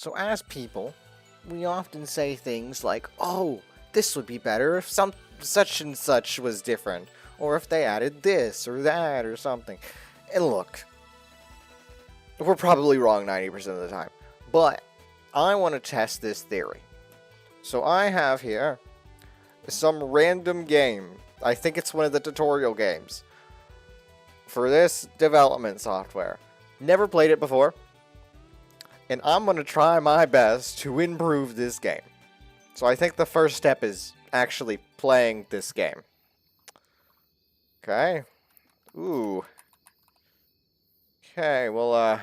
So as people, we often say things like, oh, this would be better if such and such was different, or if they added this or that or something. And look, we're probably wrong 90% of the time, but I want to test this theory. So I have here some random game. I think it's one of the tutorial games for this development software. Never played it before, and I'm going to try my best to improve this game. So I think the first step is actually playing this game. Okay. Ooh. Okay, we'll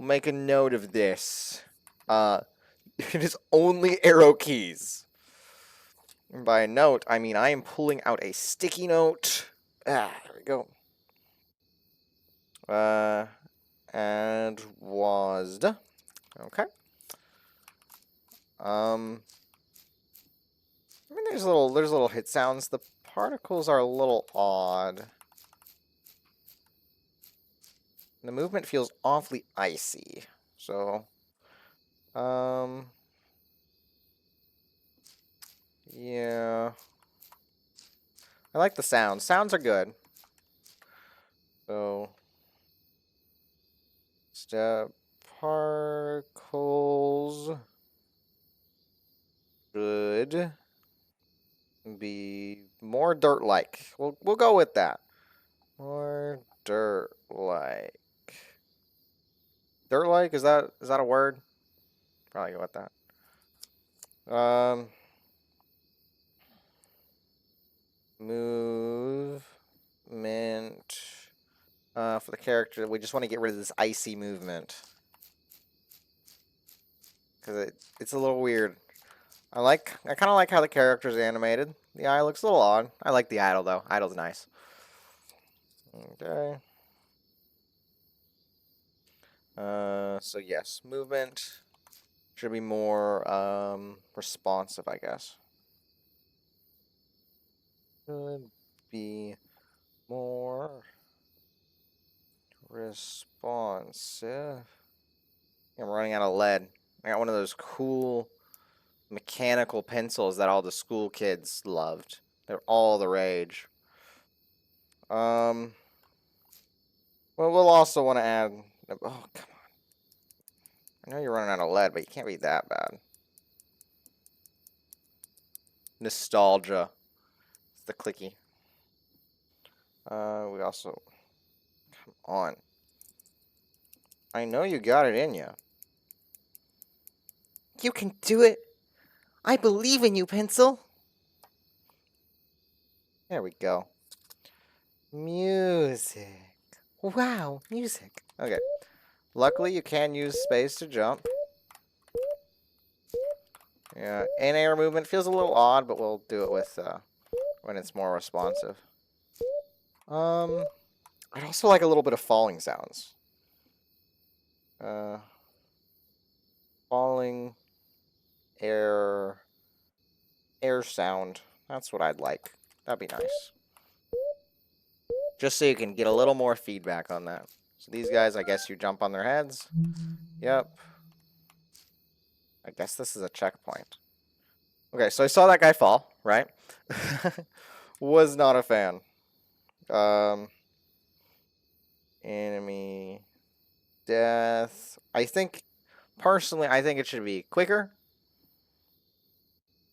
make a note of this. It is only arrow keys. And by a note, I mean I am pulling out a sticky note. There we go. And was. Okay. I mean, there's little hit sounds. The particles are a little odd. The movement feels awfully icy. So, yeah. I like the sounds. Sounds are good. So, step particles should be more dirt-like. We'll go with that. More dirt-like. Dirt-like, is that a word? Probably go with that. Movement. For the character, we just want to get rid of this icy movement. Because it's a little weird. I kind of like how the character's animated. The eye looks a little odd. I like the idle, though. Idle's nice. Okay. So yes, movement should be more responsive, I guess. Should be more responsive. I'm running out of lead. I got one of those cool mechanical pencils that all the school kids loved. They're all the rage. Well, we'll also want to add. Oh, come on. I know you're running out of lead, but you can't be that bad. Nostalgia. It's the clicky. We also. Come on. I know you got it in you. You can do it. I believe in you, pencil. There we go. Music. Wow, music. Okay. Luckily, you can use space to jump. Yeah, in-air movement feels a little odd, but we'll do it with when it's more responsive. I'd also like a little bit of falling sounds. Falling air sound. That's what I'd like. That'd be nice. Just so you can get a little more feedback on that. So these guys, I guess you jump on their heads. Yep. I guess this is a checkpoint. Okay, so I saw that guy fall, right? Was not a fan. Enemy death. Personally, I think it should be quicker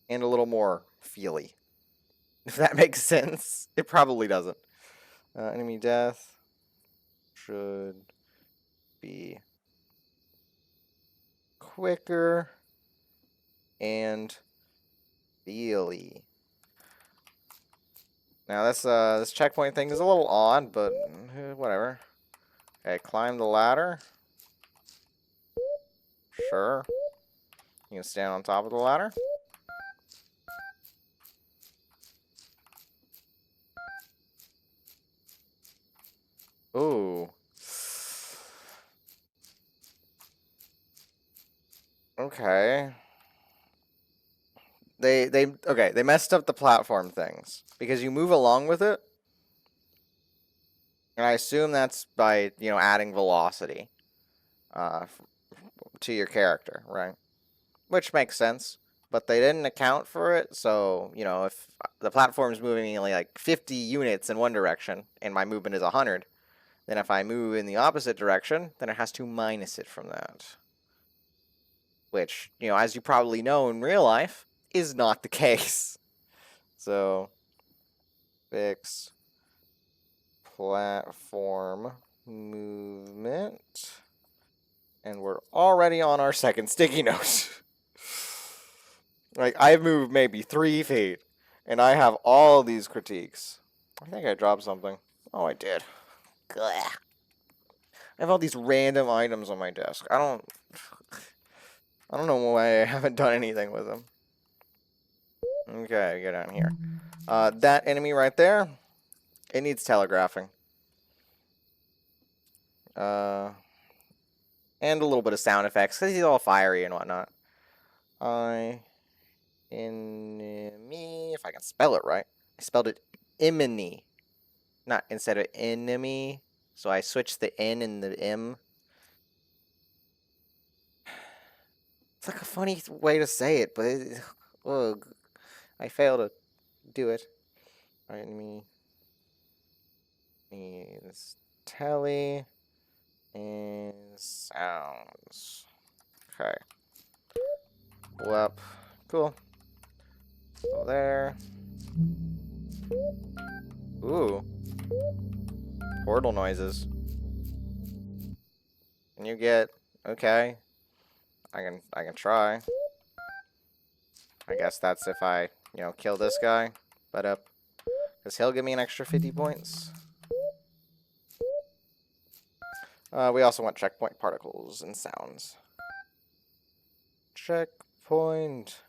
and a little more feely. If that makes sense. It probably doesn't. Enemy death should be quicker and feely. Now this checkpoint thing is a little odd, but whatever. Okay, climb the ladder. Sure. You can stand on top of the ladder. Ooh. Okay. They messed up the platform things because you move along with it. And I assume that's by, adding velocity. to your character, right? Which makes sense, but they didn't account for it. So, you know, if the platform's moving only like 50 units in one direction and my movement is 100, then if I move in the opposite direction, then it has to minus it from that. Which, you know, as you probably know in real life, is not the case. So, fix platform movement. And we're already on our second sticky note. Like, I've moved maybe 3 feet, and I have all these critiques. I think I dropped something. Oh, I did. Gah. I have all these random items on my desk. I don't know why I haven't done anything with them. Okay, get down here. That enemy right there, it needs telegraphing. And a little bit of sound effects, because he's all fiery and whatnot. Enemy, if I can spell it right. I spelled it imini, not instead of enemy. So I switched the N and the M. It's like a funny way to say it, but ugh, I failed to do it. Enemy is telly and sounds. Okay. Well, cool. So there. Ooh. Portal noises. Can you get... Okay. I can try. I guess that's if I, you know, kill this guy. But because he'll give me an extra 50 points. We also want checkpoint particles and sounds. Checkpoint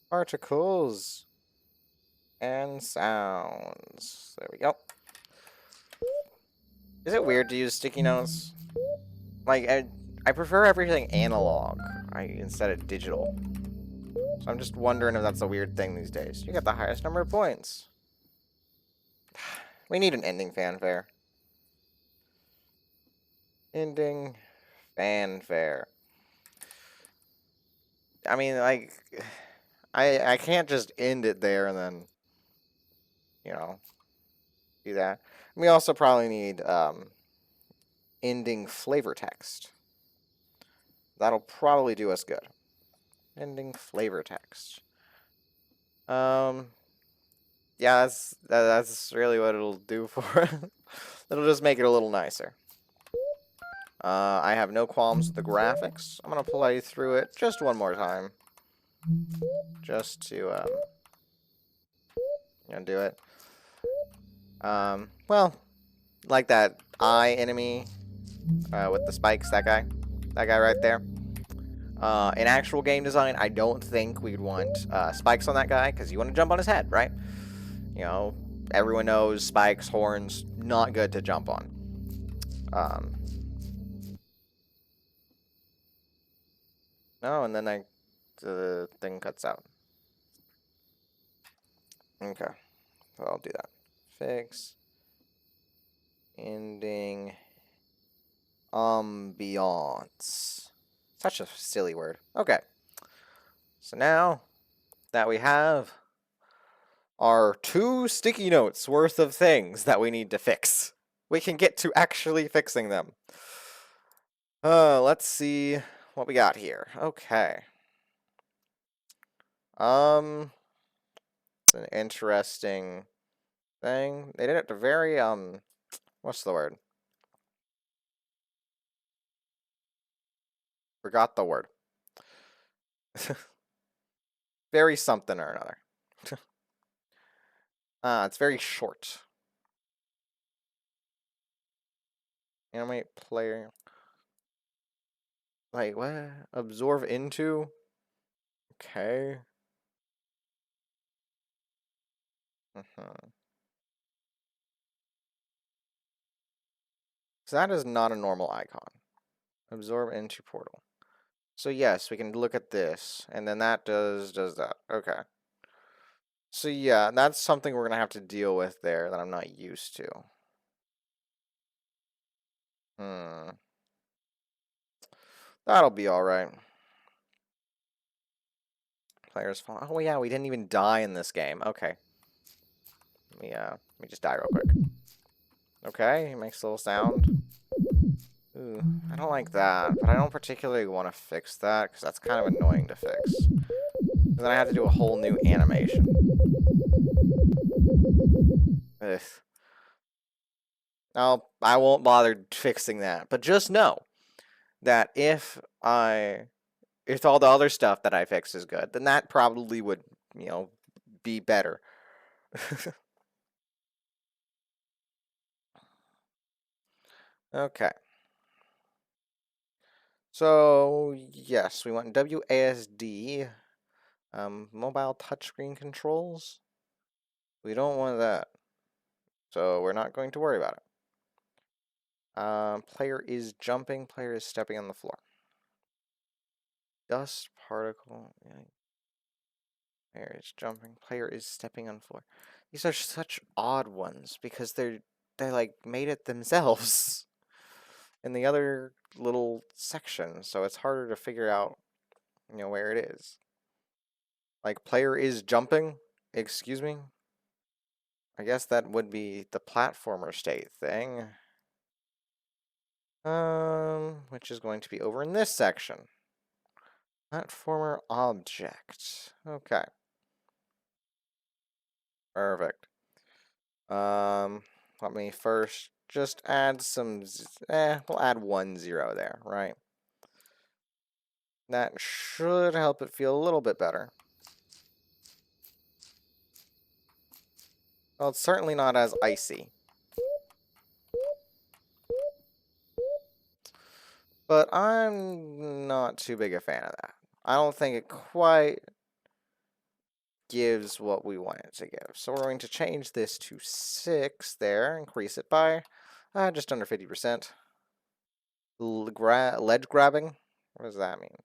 particles and sounds. There we go. Is it weird to use sticky notes? Like, I prefer everything analog instead of digital. So I'm just wondering if that's a weird thing these days. You got the highest number of points. We need an ending fanfare. Ending fanfare. I mean, like, I can't just end it there and then, you know, do that. We also probably need ending flavor text. That'll probably do us good. Ending flavor text. Yeah, that's really what it'll do for it. It'll just make it a little nicer. I have no qualms with the graphics. I'm gonna play through it just one more time, just to you know, do it. Well, like that eye enemy with the spikes, that guy right there. In actual game design, I don't think we'd want spikes on that guy, because you want to jump on his head, right? You know, everyone knows spikes, horns, not good to jump on. No, and then the thing cuts out. Okay, so I'll do that. Fix ending ambiance. Such a silly word. Okay. So now that we have our 2 sticky notes worth of things that we need to fix, we can get to actually fixing them. Let's see what we got here. Okay. It's an interesting thing. They did it to very, what's the word? Forgot the word. Very something or another. It's very short. Animate player. Like, what? Absorb into? Okay. So that is not a normal icon. Absorb into portal. So yes, we can look at this, and then that does that. Okay. So yeah, that's something we're gonna have to deal with there that I'm not used to. That'll be alright. Players fall. Oh yeah, we didn't even die in this game. Okay. Let me just die real quick. Okay, it makes a little sound. Ooh, I don't like that, but I don't particularly want to fix that, because that's kind of annoying to fix. Then I have to do a whole new animation. Ugh. I won't bother fixing that, but just know that if all the other stuff that I fix is good, then that probably would, be better. Okay. So, yes, we want WASD, mobile touchscreen controls. We don't want that. So, we're not going to worry about it. Player is jumping, player is stepping on the floor. Dust particle. Yeah. Player is jumping, player is stepping on floor. These are such odd ones because they like made it themselves in the other little section, so it's harder to figure out, where it is. Like player is jumping, excuse me. I guess that would be the platformer state thing. Which is going to be over in this section. Platformer object. Okay. Perfect. Let me first just add some, we'll add 1 0 there, right? That should help it feel a little bit better. Well, it's certainly not as icy. But I'm not too big a fan of that. I don't think it quite gives what we want it to give. So we're going to change this to 6 there, increase it by just under 50%. Ledge grabbing? What does that mean?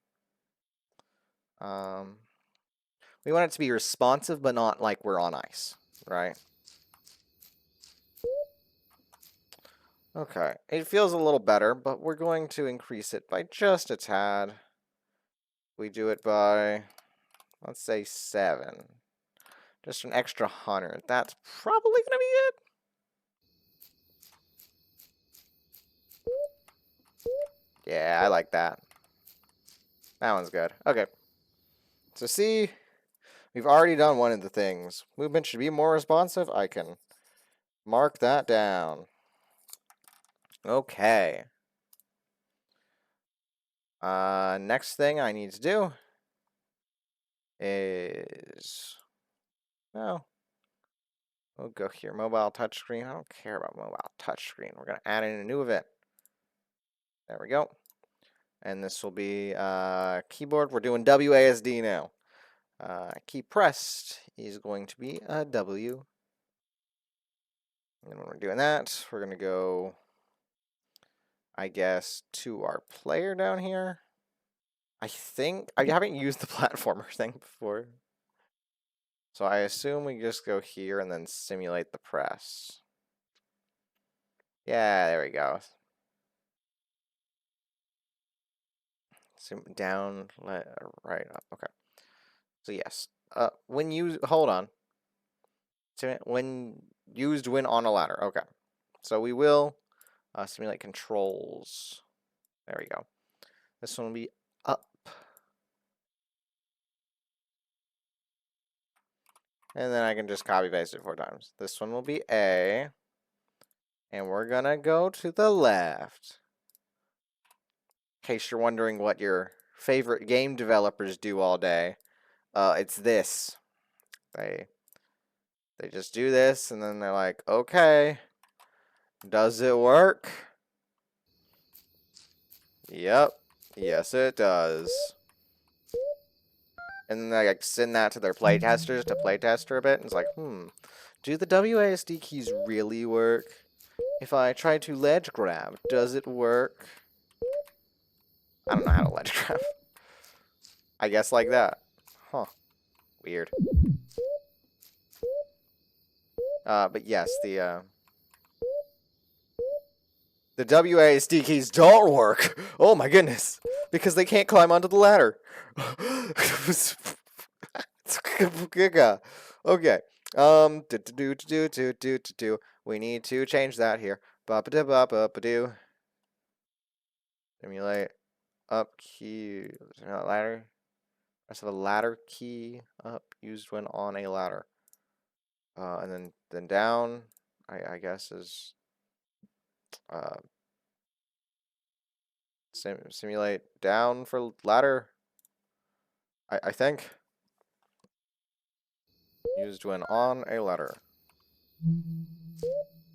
We want it to be responsive, but not like we're on ice, right? Okay, it feels a little better, but we're going to increase it by just a tad. We do it by, let's say 7. Just an extra 100. That's probably going to be it. Yeah, I like that. That one's good. Okay. So see, we've already done one of the things. Movement should be more responsive. I can mark that down. Okay. Next thing I need to do is, well, we'll go here. Mobile touchscreen. I don't care about mobile touchscreen. We're going to add in a new event. There we go. And this will be keyboard. We're doing WASD now. Key pressed is going to be a W. And when we're doing that, we're going to go, I guess, to our player down here. I haven't used the platformer thing before. So I assume we just go here and then simulate the press. Yeah, there we go. Zoom down, right up. Okay. So yes, hold on. When used when on a ladder. Okay. So we will simulate controls. There we go. This one will be up. And then I can just copy paste it 4 times. This one will be A. And we're going to go to the left. In case you're wondering what your favorite game developers do all day, it's this. They just do this, and then they're like, okay, does it work? Yep. Yes, it does. And then they like send that to their playtesters to playtest for a bit, and it's like, do the WASD keys really work? If I try to ledge grab, does it work? I don't know how to ledge grab. I guess like that. Huh. Weird. But yes, the WASD keys don't work. Oh my goodness. because they can't climb onto the ladder. Okay. Do. We need to change that here. Ba-ba-da-ba-ba-ba-do. Simulate up key. Ladder. Press the ladder key up used when on a ladder. And then down. I guess is simulate down for ladder. I think used when on a ladder.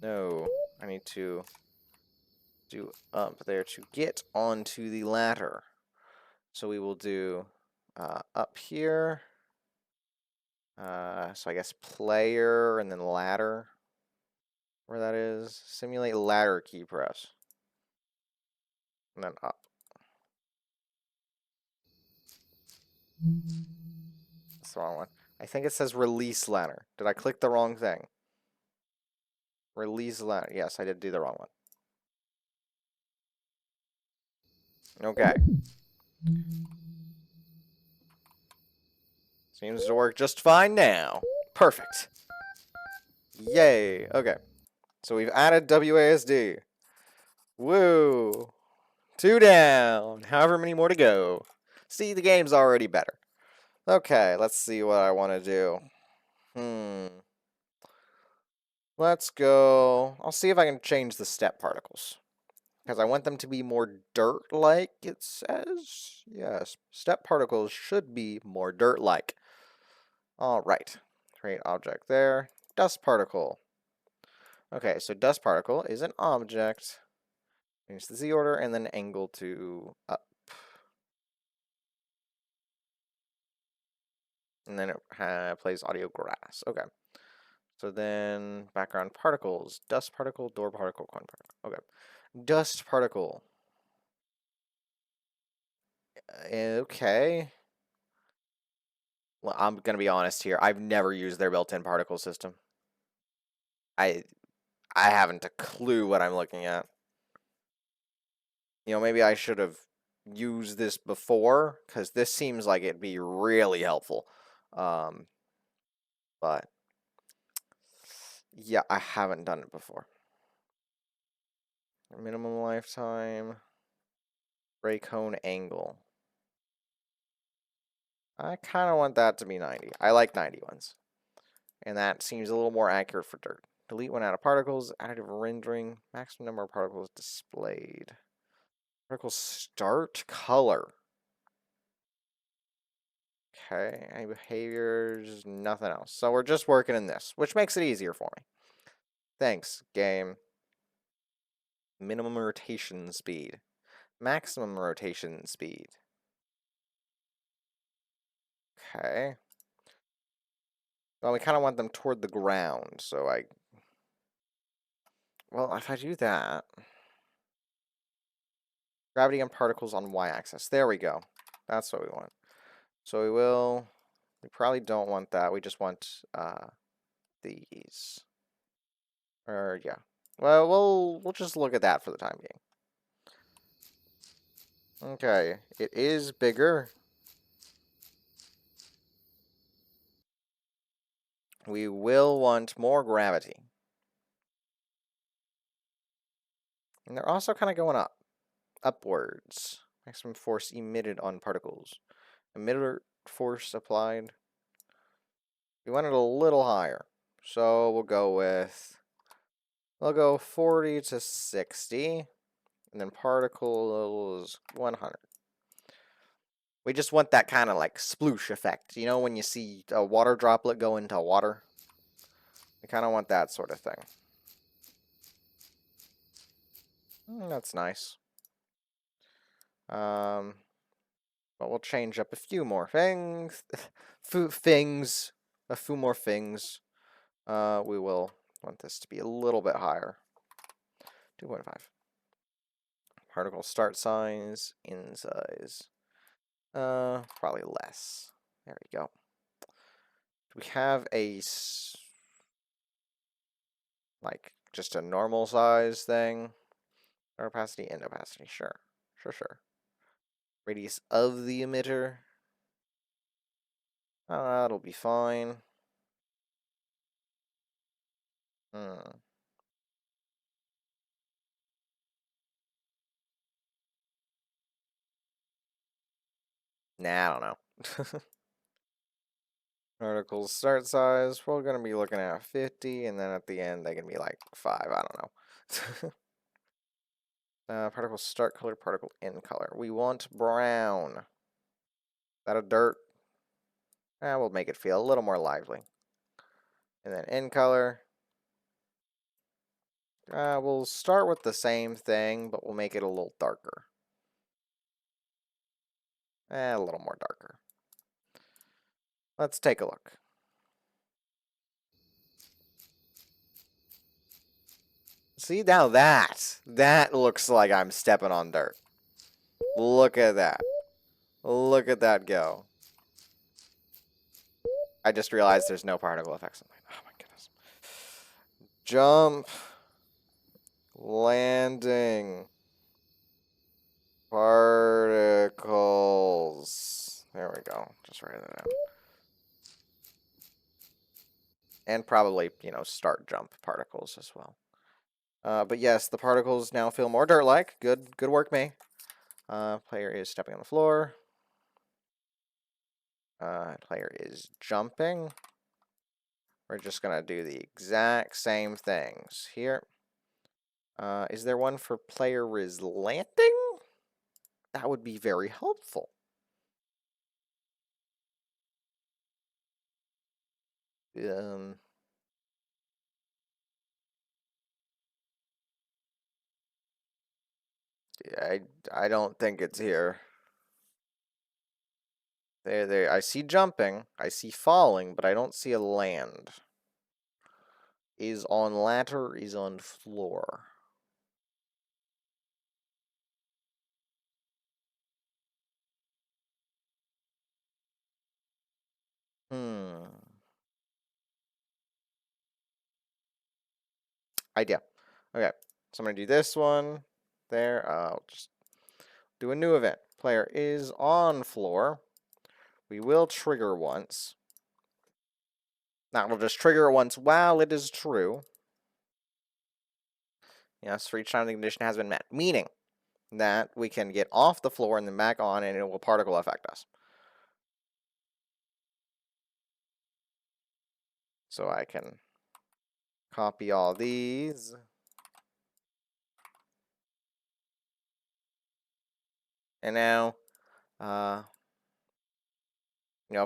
No, I need to do up there to get onto the ladder. So we will do up here. So I guess player and then ladder. Where that is. Simulate ladder key press. And then up. That's the wrong one. I think it says release ladder. Did I click the wrong thing? Release ladder. Yes, I did do the wrong one. Okay. Seems to work just fine now. Perfect. Yay. Okay. So we've added WASD. Woo. 2 down. However many more to go. See, the game's already better. Okay, let's see what I want to do. Let's go. I'll see if I can change the step particles. Because I want them to be more dirt-like, it says. Yes, step particles should be more dirt-like. Alright. Create object there. Dust particle. Okay, so dust particle is an object. Change the Z order and then angle to up. And then it plays audio grass. Okay. So then background particles. Dust particle, door particle, coin particle. Okay. Dust particle. Okay. Well, I'm going to be honest here. I've never used their built-in particle system. I haven't a clue what I'm looking at. You know, maybe I should have used this before, because this seems like it'd be really helpful. But yeah, I haven't done it before. Minimum lifetime. Gray cone angle. I kind of want that to be 90. I like 90 ones. And that seems a little more accurate for dirt. Delete one out of particles. Additive rendering. Maximum number of particles displayed. Particle start color. Okay. Any behaviors? Nothing else. So we're just working in this, which makes it easier for me. Thanks, game. Minimum rotation speed. Maximum rotation speed. Okay. Well, we kind of want them toward the ground, so well, if I do that... Gravity and particles on y-axis. There we go. That's what we want. So we probably don't want that. We just want these. Or, yeah. Well, we'll just look at that for the time being. Okay, it is bigger. We will want more gravity. And they're also kind of going up. Upwards. Maximum force emitted on particles. Emitter force applied. We want it a little higher. So we'll go 40 to 60. And then particles 100. We just want that kind of like sploosh effect. You know when you see a water droplet go into water? We kind of want that sort of thing. That's nice. But we'll change up a few more things. A few more things. We will want this to be a little bit higher. 2.5. Particle start size, in size. Probably less. There we go. Do we have like just a normal size thing? Opacity and opacity, sure. Radius of the emitter. That'll be fine. Hmm. Nah, I don't know. Particles start size, we're going to be looking at 50, and then at the end they can be like 5, I don't know. Particle start color, particle end color. We want brown. Is that a dirt? We'll make it feel a little more lively. And then end color. We'll start with the same thing, but we'll make it a little darker. A little more darker. Let's take a look. See, now that looks like I'm stepping on dirt. Look at that. Look at that go. I just realized there's no particle effects. Oh my goodness. Jump. Landing. Particles. There we go. Just write that down. And probably, start jump particles as well. But yes, the particles now feel more dirt-like. Good work, me. Player is stepping on the floor. Player is jumping. We're just going to do the exact same things here. Is there one for player is landing? That would be very helpful. I don't think it's here. There. I see jumping. I see falling, but I don't see a land. Is on ladder, is on floor. Idea. Okay, so I'm going to do this one. There. I'll just do a new event. Player is on floor. We will trigger once. Now we'll just trigger it once while it is true. Yes, for each time the condition has been met. Meaning that we can get off the floor and then back on, and it will particle affect us. So I can copy all these. And now, of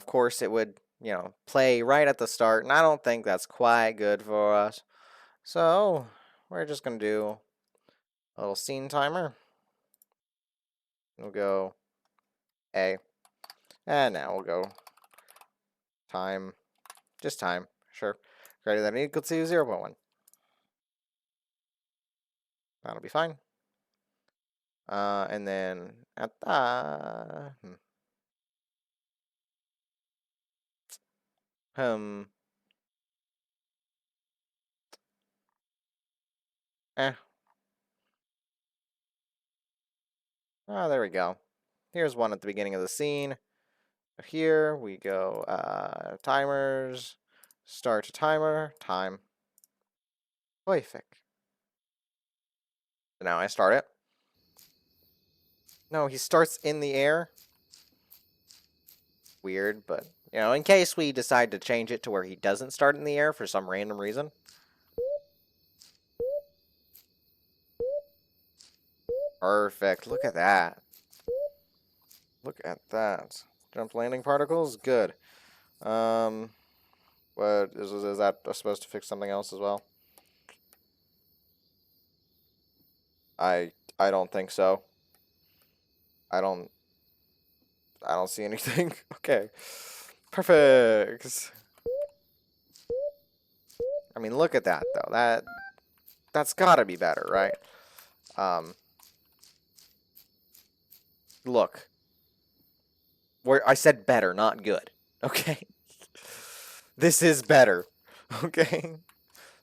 course it would, play right at the start, and I don't think that's quite good for us. So we're just going to do a little scene timer. We'll go A. And now we'll go time, just time, sure. Greater than or equal to 0.1. That'll be fine. And then at eh. Oh, there we go. Here's one at the beginning of the scene. Here we go, timers, start a timer, time. Perfect. So now I start it. No, he starts in the air. Weird, but, in case we decide to change it to where he doesn't start in the air for some random reason. Perfect. Look at that. Look at that. Jump landing particles? Good. What is that supposed to fix something else as well? I don't think so. I don't see anything. Okay. Perfect. I mean, look at that though. That's gotta be better, right? Look. Where I said better, not good. Okay. This is better. Okay.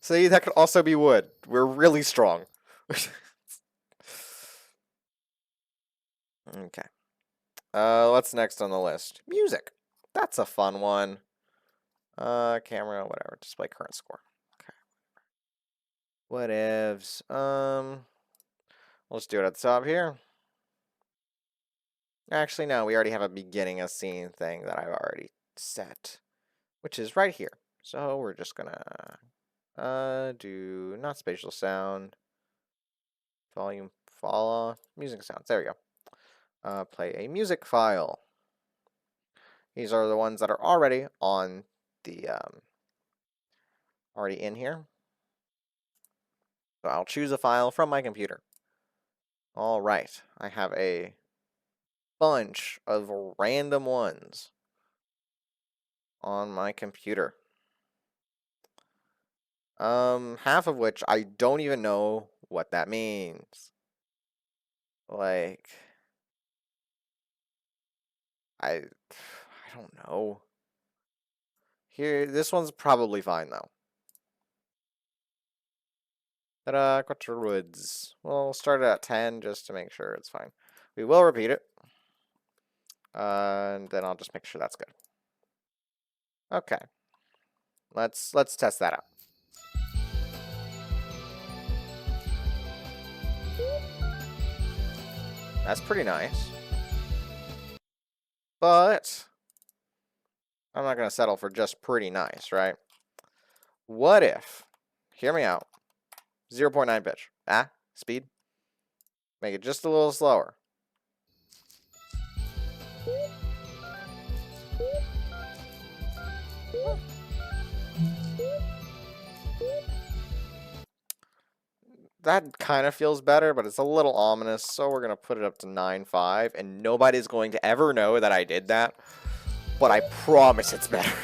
See, that could also be wood. We're really strong. Okay. What's next on the list? Music. That's a fun one. Camera, whatever. Display current score. Okay. Whatevs. Let's do it at the top here. Actually, no, we already have a beginning a scene thing that I've already set, which is right here. So we're just gonna do not spatial sound, volume fall off, music sounds. There we go. Play a music file. These are the ones that are already on the already in here. So I'll choose a file from my computer. All right, I have a bunch of random ones on my computer. Half of which I don't even know what that means. Like, I don't know. Here, this one's probably fine though. Ta-da, Quattrowoods. We'll start it at 10 just to make sure it's fine. We will repeat it. And then I'll just make sure that's good. Okay. Let's test that out. That's pretty nice. But I'm not going to settle for just pretty nice, right? What if, hear me out, 0.9 pitch. Speed. Make it just a little slower. That kind of feels better, but it's a little ominous, so we're going to put it up to 9.5, and nobody's going to ever know that I did that, but I promise it's better.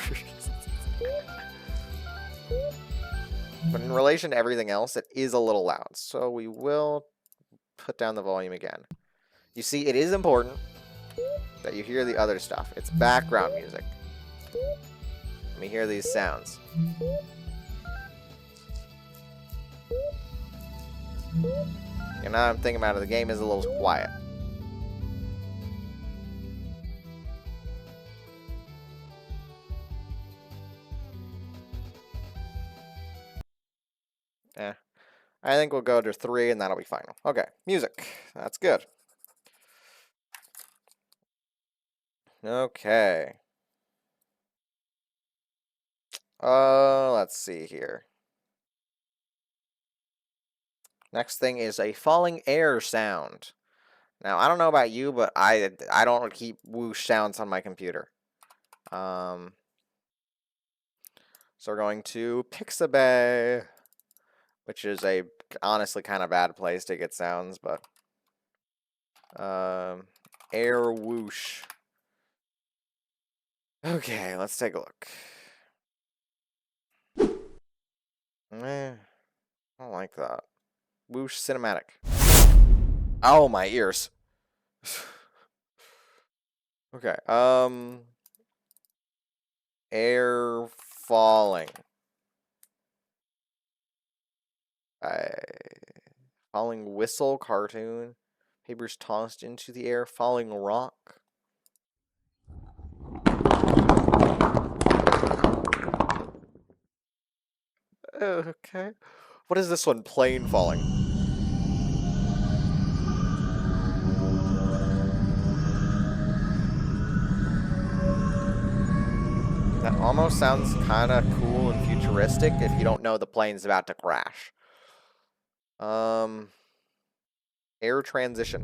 But in relation to everything else, it is a little loud, so we will put down the volume again. You see, it is important that you hear the other stuff. It's background music. Let me hear these sounds. And now I'm thinking about it, the game is a little quiet. I think we'll go to 3 and that'll be final. Okay, music. That's good. Okay. Let's see here. Next thing is a falling air sound. Now, I don't know about you, but I don't keep whoosh sounds on my computer. So we're going to Pixabay, which is a honestly kind of bad place to get sounds, but air whoosh. Okay, let's take a look. I don't like that. Whoosh cinematic. Oh, my ears. Okay, air falling. Falling whistle cartoon. Papers tossed into the air. Falling rock. Okay. What is this one? Plane falling. That almost sounds kind of cool and futuristic if you don't know the plane's about to crash. Air transition.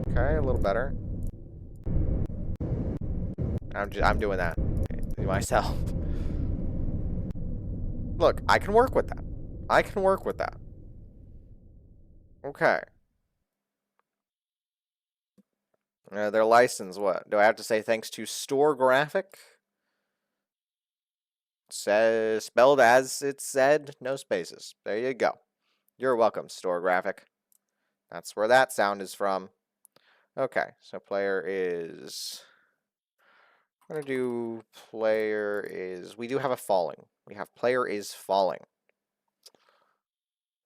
Okay, a little better. I'm doing that myself. Look, I can work with that. I can work with that. Okay. Their license, what? Do I have to say thanks to Store Graphic? Says spelled as it said, no spaces. There you go. You're welcome, Store Graphic. That's where that sound is from. Okay, so player is... I'm going to do player is... We do have a falling. We have player is falling.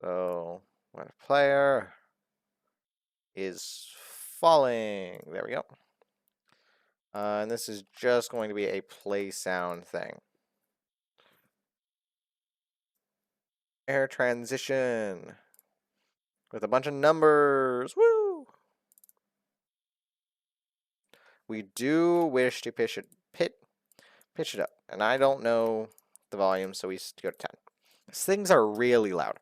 So, what player... is falling. There we go. And this is just going to be a play sound thing. Air transition with a bunch of numbers. Woo! We do wish to pitch it up, and I don't know the volume, so we go to 10. These things are really loud.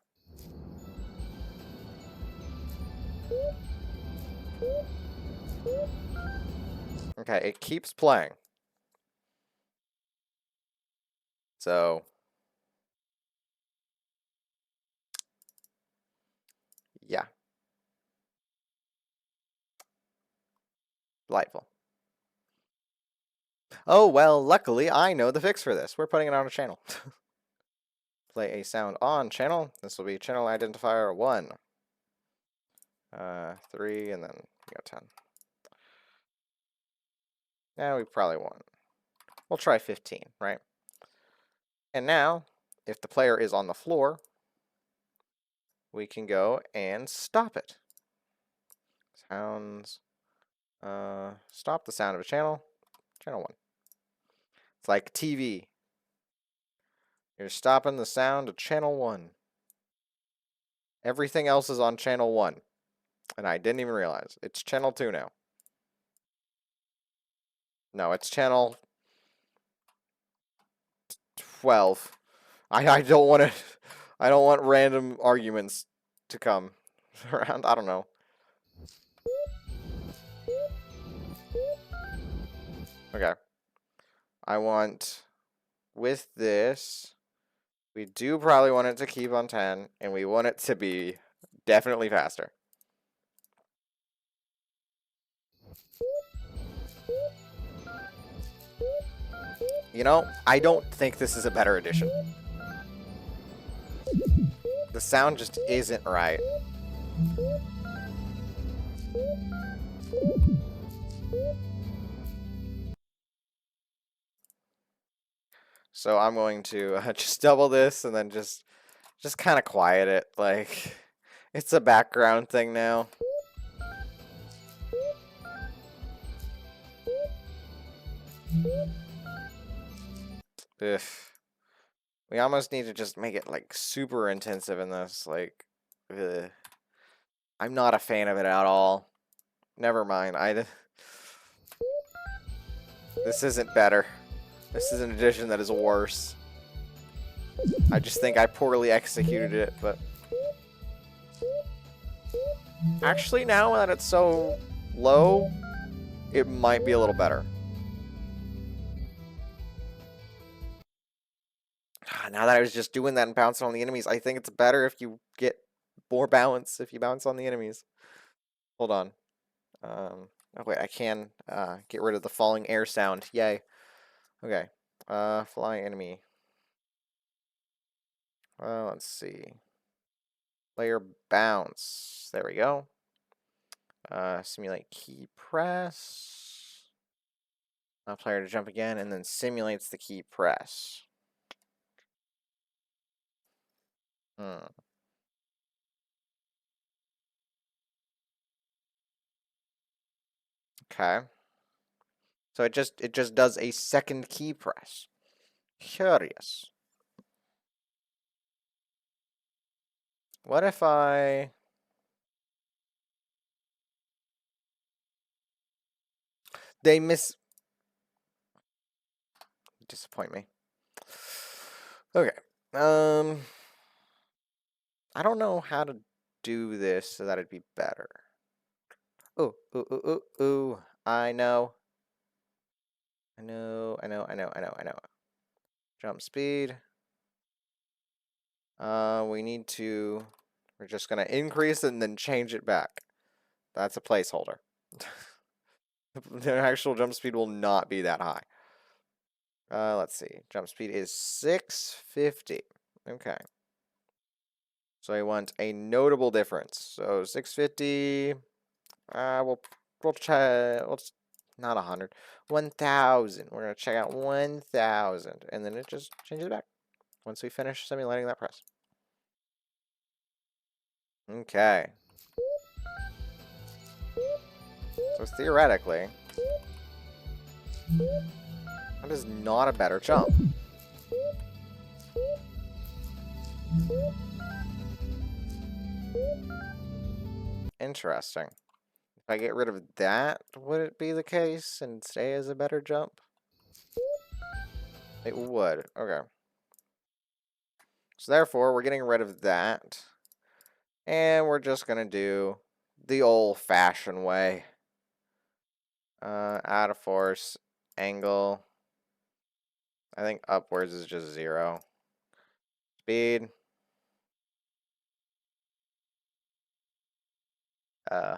Okay, it keeps playing. So, yeah. Delightful. Oh, well, luckily I know the fix for this. We're putting it on a channel. Play a sound on channel. This will be channel identifier 1. 3, and then we got 10. Now we probably won't. We'll try 15, right? And now, if the player is on the floor, we can go and stop it. Sounds. Stop the sound of a channel. Channel 1. It's like TV. You're stopping the sound of channel 1. Everything else is on channel 1. And I didn't even realize. It's channel 2 now. No, it's channel 12. I don't want to. I don't want random arguments to come around. I don't know. Okay. I want, with this, we do probably want it to keep on 10, and we want it to be definitely faster. You know, I don't think this is a better edition. The sound just isn't right. So I'm going to just double this and then just kind of quiet it. Like, it's a background thing now. Ugh. We almost need to just make it, like, super intensive in this. Like, ugh. I'm not a fan of it at all. Never mind. This isn't better. This is an edition that is worse. I just think I poorly executed it, but... Actually, now that it's so low, it might be a little better. Now that I was just doing that and bouncing on the enemies, I think it's better if you get more balance if you bounce on the enemies. Hold on. Oh wait, I can get rid of the falling air sound. Yay. Okay. Flying enemy. Let's see. Layer bounce. There we go. Simulate key press. Player to jump again, and then simulates the key press. Okay. So it just does a second key press. Curious. What if I... They disappoint me. Okay. I don't know how to do this so that it'd be better. Ooh, ooh, ooh, ooh, ooh. I know. I know. Jump speed. We need to... We're just going to increase it and then change it back. That's a placeholder. The actual jump speed will not be that high. Let's see. Jump speed is 650. Okay. So I want a notable difference. So 650. We'll try. Let's not 100. 1,000. We're gonna check out 1,000, and then it just changes back once we finish simulating that press. Okay. So theoretically, that is not a better jump. Interesting. If I get rid of that, would it be the case and stay as a better jump? It would. Okay. So therefore, we're getting rid of that. And we're just going to do the old-fashioned way. Add a force, angle. I think upwards is just 0. Speed. I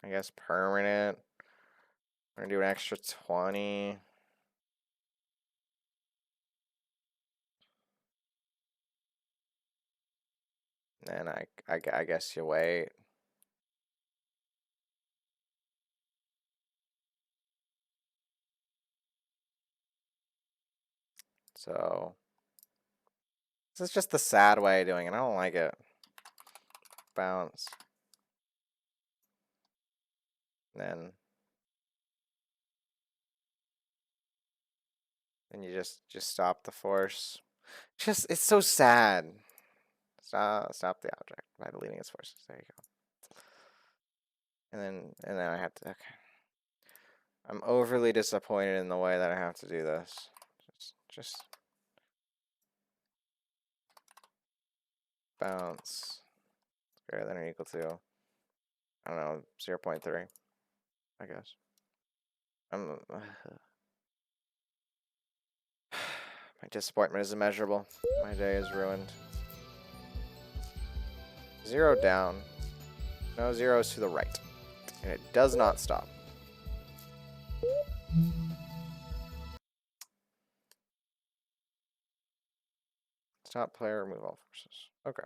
guess permanent. I'm gonna do an extra 20. And I guess you wait. So this is just the sad way of doing it. I don't like it. Bounce. Then you just stop the force. It's so sad. Stop the object by deleting its forces. There you go. And then I have to. Okay. I'm overly disappointed in the way that I have to do this. Just bounce. Greater than or equal to, I don't know, 0.3, I guess. My disappointment is immeasurable. My day is ruined. 0 down. No, 0 is to the right. And it does not stop. Stop player, remove all forces. Okay.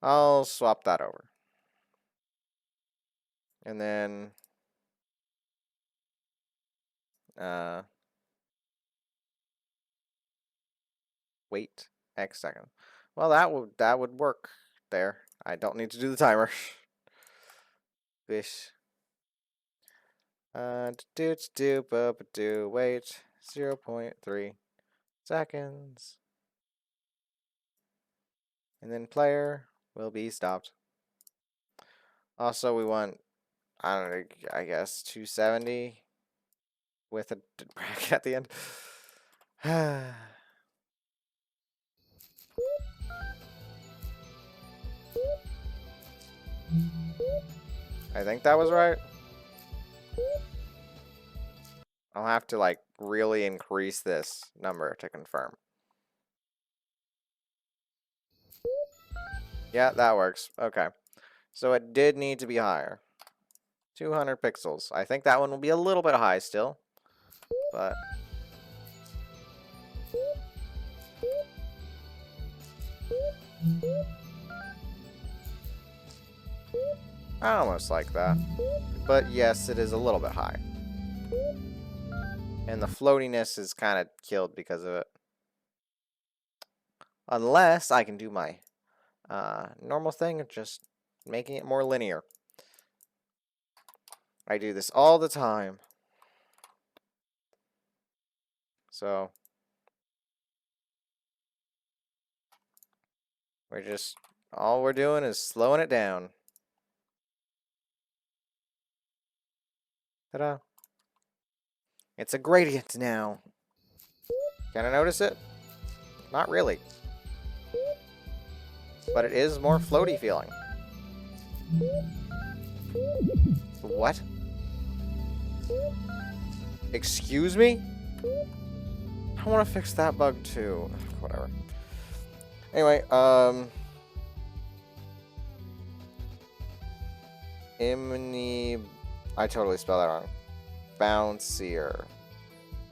I'll swap that over. And then wait X second. Well, that would work there. I don't need to do the timer. Bish. Wait 0.3 seconds. And then player will be stopped. Also, we want, I don't know, I guess 270 with a bracket at the end. I think that was right. I'll have to like really increase this number to confirm. Yeah, that works. Okay. So it did need to be higher. 200 pixels. I think that one will be a little bit high still. But I almost like that. But yes, it is a little bit high. And the floatiness is kind of killed because of it. Unless I can do my normal thing of just making it more linear. I do this all the time. So all we're doing is slowing it down. Ta-da. It's a gradient now. Can I notice it? Not really. But it is more floaty feeling. What? Excuse me? I want to fix that bug too. Whatever. Anyway, I totally spelled that wrong. Bouncier.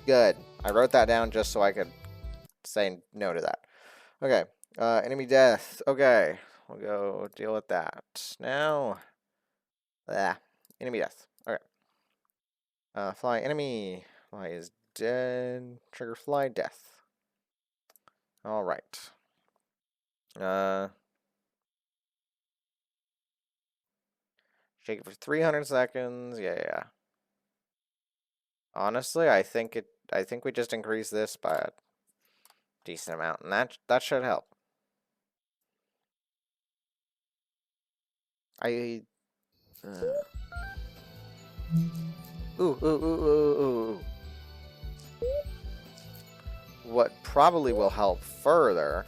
Good. I wrote that down just so I could say no to that. Okay. Enemy death. Okay. We'll go deal with that. Now. Enemy death. Okay. Fly enemy. Fly is dead. Trigger fly death. Alright. Shake it for 300 seconds. Yeah. Honestly, I think we just increase this by a decent amount, and that should help. I ooh. What probably will help further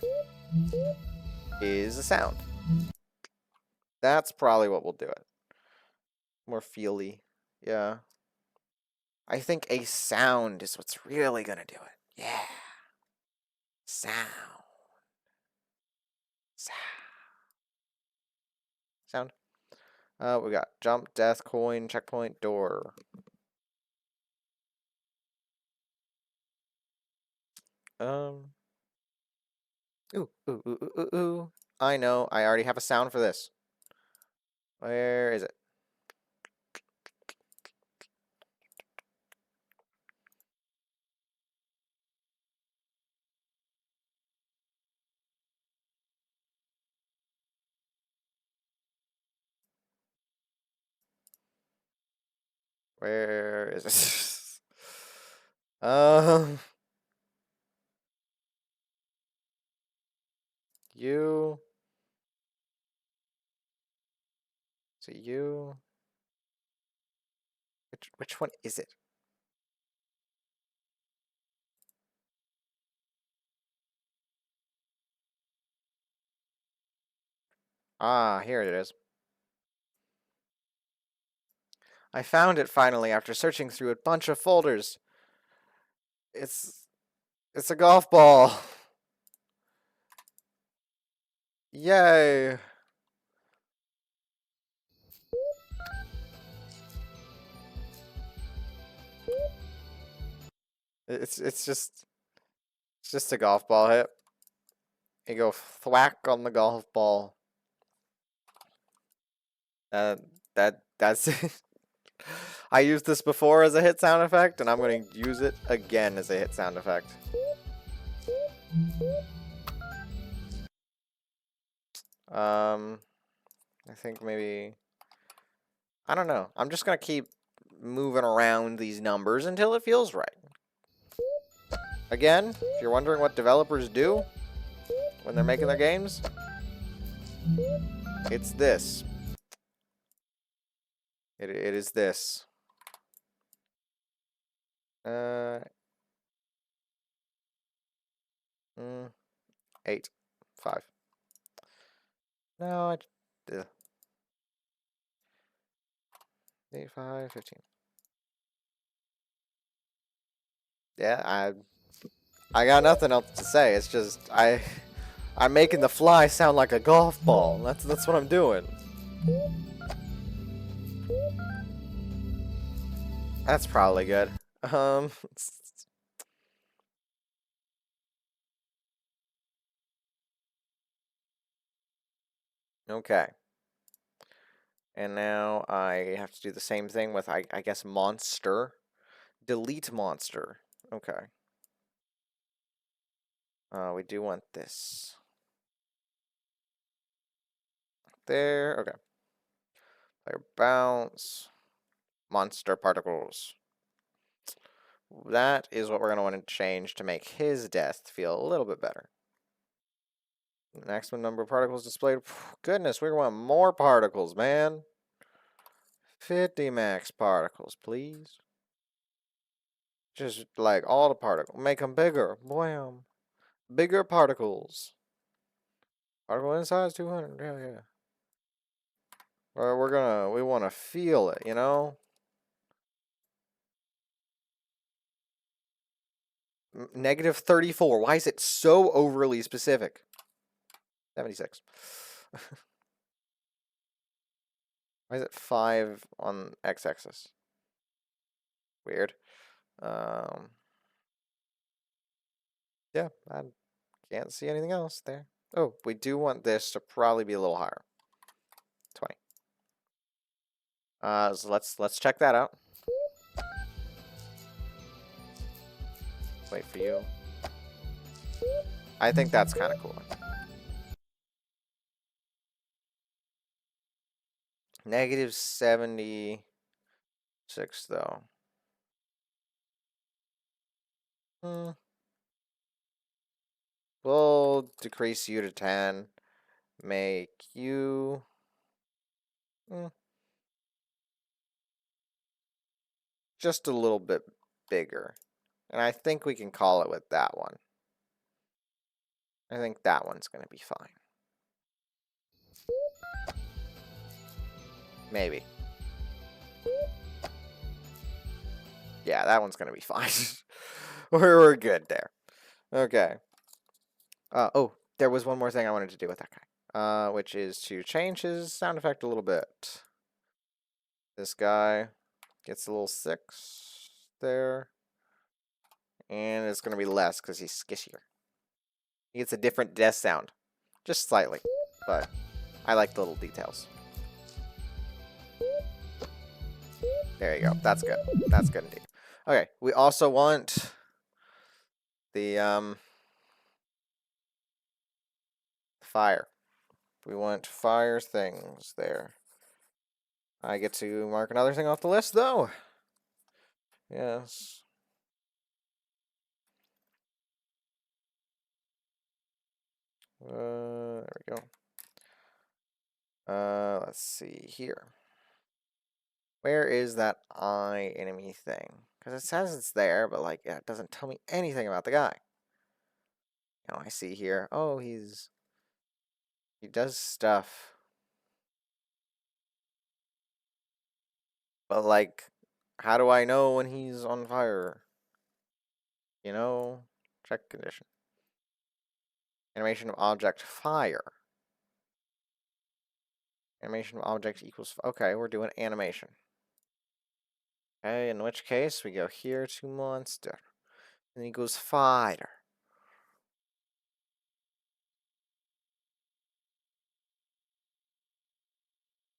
is the sound. That's probably what will do it. More feely. Yeah. I think a sound is what's really gonna do it. Yeah. Sound. Sound. We got jump, death, coin, checkpoint, door. Ooh. I know. I already have a sound for this. Where is it? Where is it? You. So you. Which one is it? Ah, here it is. I found it finally after searching through a bunch of folders. It's a golf ball. Yay. It's just a golf ball hit. You go thwack on the golf ball. That's it. I used this before as a hit sound effect, and I'm going to use it again as a hit sound effect. I think maybe... I don't know. I'm just going to keep moving around these numbers until it feels right. Again, if you're wondering what developers do when they're making their games, it's this. It is this. 8, 5. No, 8, 5, 15. Yeah, I got nothing else to say. It's just I'm making the fly sound like a golf ball. That's what I'm doing. That's probably good. Okay. And now I have to do the same thing with, I guess, monster. Delete monster. Okay. We do want this. There. Okay. Player bounce. Monster particles. That is what we're going to want to change to make his death feel a little bit better. Maximum number of particles displayed. Goodness, we want more particles, man. 50 max particles, please. Just like all the particles. Make them bigger. Wham. Bigger particles. Particle in size 200. Yeah. Or we want to feel it, you know? Negative 34. Why is it so overly specific? 76. Why is it 5 on x-axis? Weird. Yeah, I can't see anything else there. Oh, we do want this to probably be a little higher. 20. So let's check that out. Wait for you. I think that's kind of cool. Negative 76, though. We'll decrease you to 10. Make you... just a little bit bigger. And I think we can call it with that one. I think that one's going to be fine. Maybe. Yeah, that one's going to be fine. We're good there. Okay. Oh, there was one more thing I wanted to do with that guy. Which is to change his sound effect a little bit. This guy gets a little 6 there. And it's going to be less because he's skishier. He gets a different death sound. Just slightly. But I like the little details. There you go. That's good. That's good indeed. Okay, we also want the fire. We want fire things there. I get to mark another thing off the list, though. Yes. There we go. Let's see here. Where is that eye enemy thing? Because it says it's there, but like it doesn't tell me anything about the guy. You know, I see here. Oh, he does stuff. But like, how do I know when he's on fire? You know, check condition. Animation of object fire. Animation of object equals. Okay, we're doing animation. Okay, in which case we go here to monster. And he goes fire.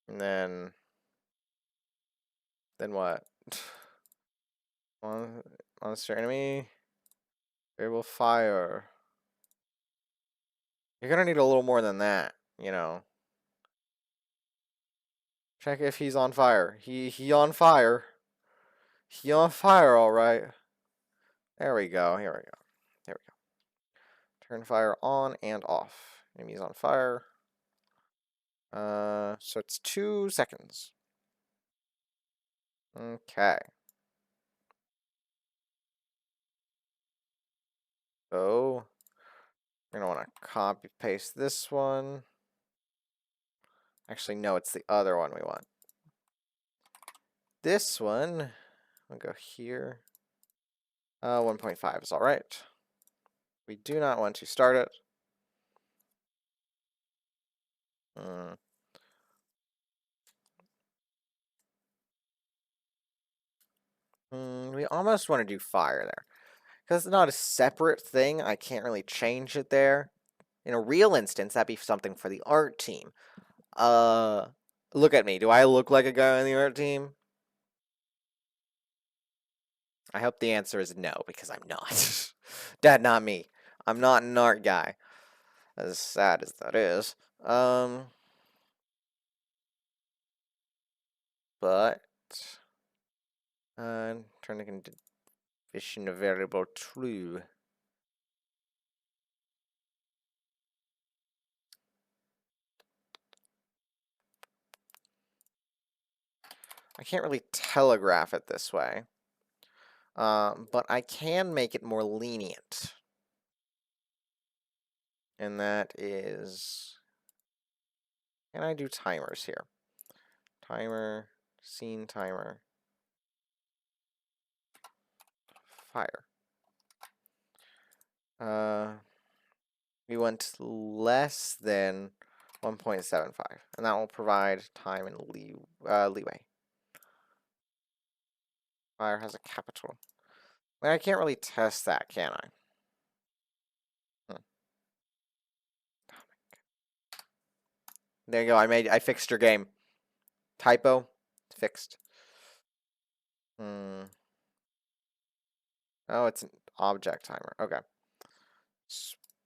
And then what? Monster enemy. Variable fire. You're gonna need a little more than that, you know. Check if he's on fire. He on fire. He on fire, all right. There we go. Here we go. There we go. Turn fire on and off. Enemy's on fire. So it's 2 seconds. Okay. So we're gonna want to copy paste this one. Actually, no, it's the other one we want. This one, we'll go here. 1.5 is all right. We do not want to start it. We almost want to do fire there. Because it's not a separate thing, I can't really change it there. In a real instance, that'd be something for the art team. Look at me. Do I look like a guy on the art team? I hope the answer is no, because I'm not. Dad, not me. I'm not an art guy. As sad as that is. But turn the condition of variable true. I can't really telegraph it this way. But I can make it more lenient. And that is... Can I do timers here? Timer, scene timer, fire. We want less than 1.75, and that will provide time and leeway. Fire has a capital. I can't really test that, can I? There you go. I fixed your game. Typo fixed. Oh, it's an object timer. Okay.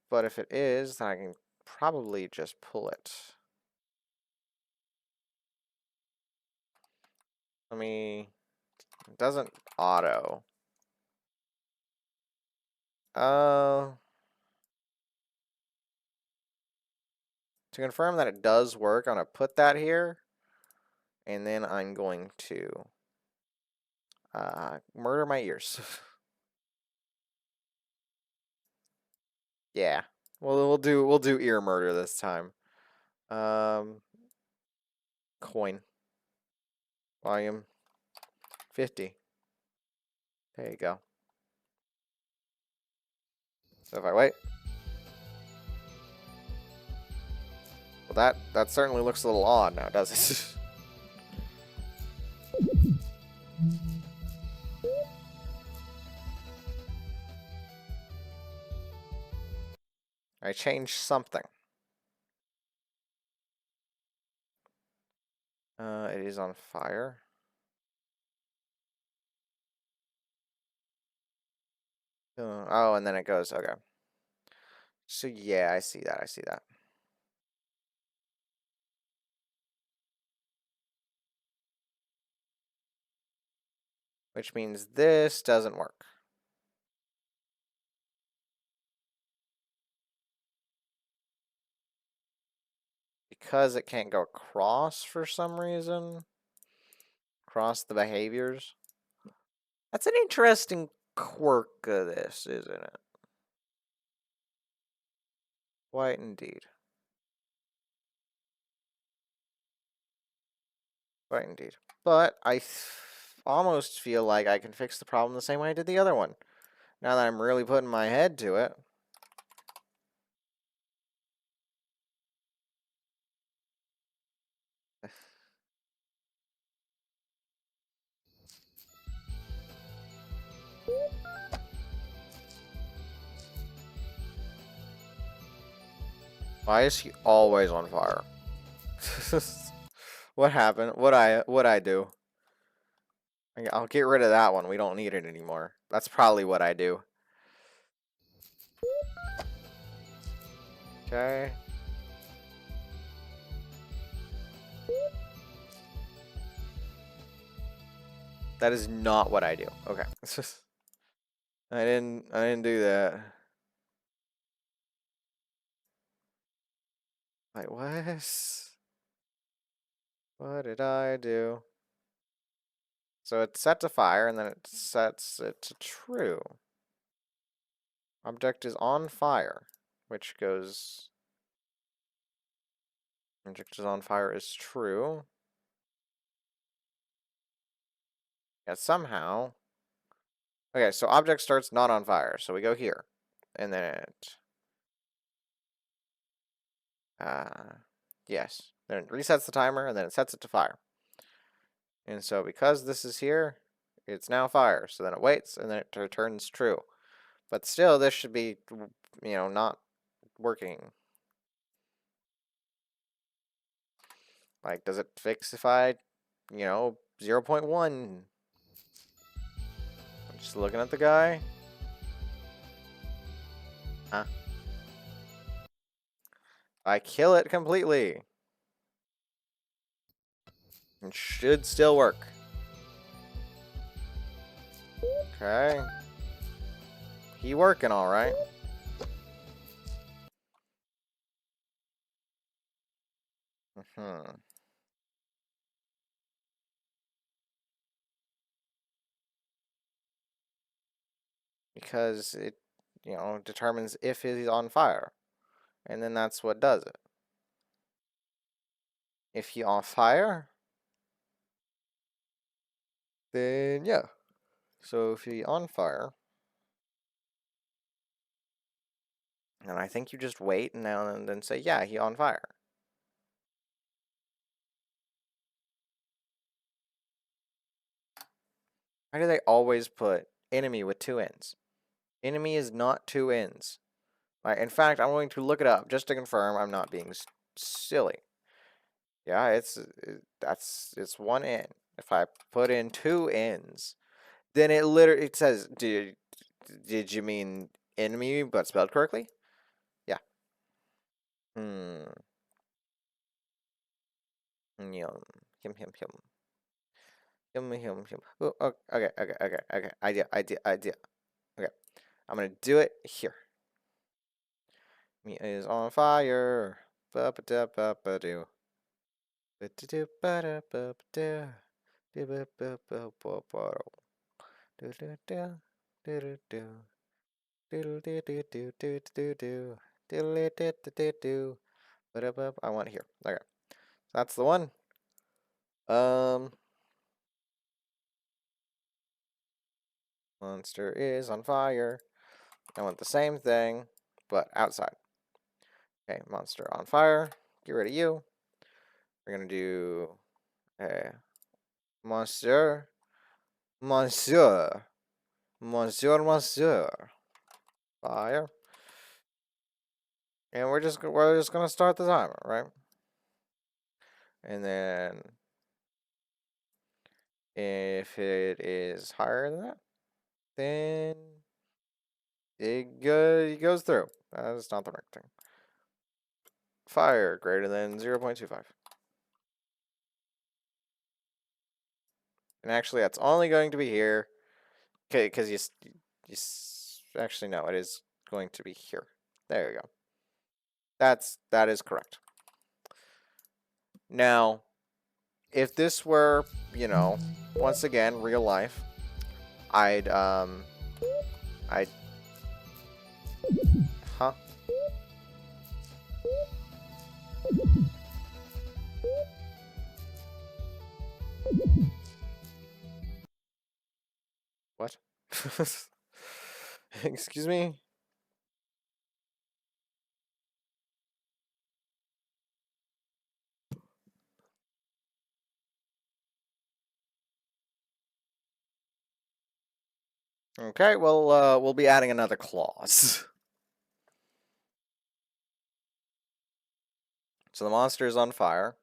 But if it is, then I can probably just pull it. Let me... It doesn't auto. To confirm that it does work, I'm going to put that here. And then I'm going to murder my ears. Yeah. Well, we'll do ear murder this time. Coin. Volume 50. There you go. So if I wait. Well, that certainly looks a little odd now, does it? I changed something. It is on fire. Oh, and then it goes, okay. So yeah, I see that, I see that. Which means this doesn't work. Because it can't go across for some reason. Across the behaviors. That's an interesting quirk of this, isn't it? Quite indeed. Quite indeed. But I almost feel like I can fix the problem the same way I did the other one. Now that I'm really putting my head to it. Why is he always on fire? What happened? What I do? I'll get rid of that one. We don't need it anymore. That's probably what I do. Okay. That is not what I do. Okay. I didn't do that. Like what? What did I do? So it's set to fire and then it sets it to true. Object is on fire, which goes object is on fire is true. Yet somehow. Okay, so object starts not on fire. So we go here. And then it yes. Then it resets the timer and then it sets it to fire. And so because this is here, it's now fire. So then it waits and then it returns true. But still this should be, you know, not working. Like, does it fix if I, you know, 0.1? I'm just looking at the guy. Huh? I kill it completely. It should still work. Okay. He working all right. Because it, you know, determines if he's on fire. And then that's what does it. If he on fire, then yeah. So if he on fire, and I think you just wait and now and then say, yeah, he on fire. Why do they always put enemy with two ends? Enemy is not two ends. Right, in fact, I'm going to look it up just to confirm I'm not being silly. Yeah, it's one end. If I put in two ends, then it says, did you mean enemy but spelled correctly? Yeah. Yum. Him. Ooh, okay. Idea. Okay, I'm gonna do it here. Me is on fire. Ba ba da ba ba do. Ba da do ba da ba ba do. Do ba ba ba ba ba do. Do do do do do. Do do do do do do do. Do do do do do. I want it here. Okay, so that's the one. Monster is on fire. I want the same thing, but outside. Okay, monster on fire. Get rid of you. We're gonna do a monsieur, monsieur, monsieur. Fire. And we're just gonna start the timer, right? And then if it is higher than that, then it goes through. That's not the right thing. Fire greater than 0.25. And actually, that's only going to be here. Okay, because actually no, it is going to be here. There you go. That is correct. Now, if this were, once again, real life, I'd huh? What? Excuse me? Okay, well, we'll be adding another clause. So the monster is on fire,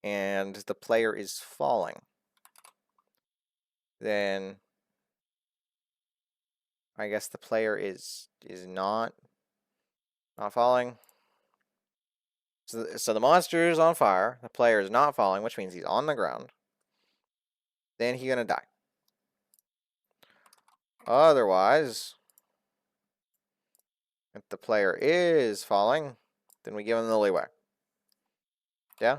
and the player is falling. Then I guess the player is not falling. So the monster is on fire. The player is not falling, which means he's on the ground. Then he's gonna die. Otherwise, if the player is falling, then we give him the leeway. Yeah?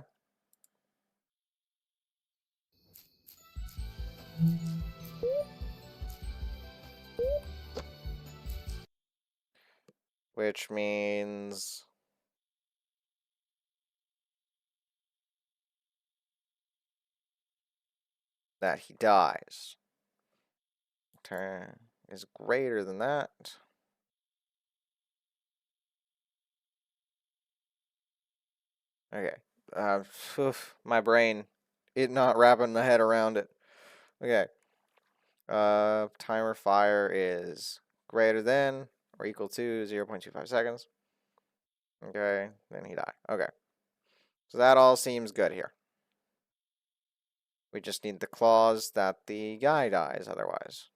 Which means that he dies. Turn is greater than that. Okay. My brain, it not wrapping my head around it. Okay. Timer fire is greater than or equal to 0.25 seconds. Okay, then he died. Okay. So that all seems good here. We just need the clause that the guy dies otherwise.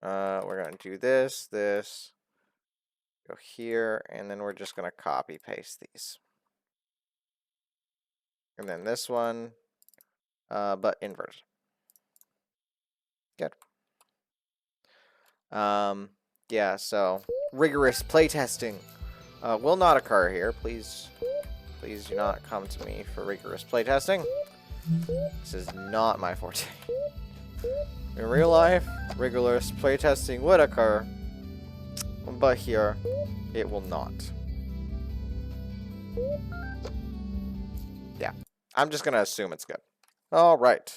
We're going to do this, go here, and then we're just going to copy paste these. And then this one, but inverted. Good. Yeah, so rigorous playtesting will not occur here. Please do not come to me for rigorous playtesting. This is not my forte. In real life, rigorous playtesting would occur, but here, it will not. Yeah, I'm just gonna assume it's good. All right.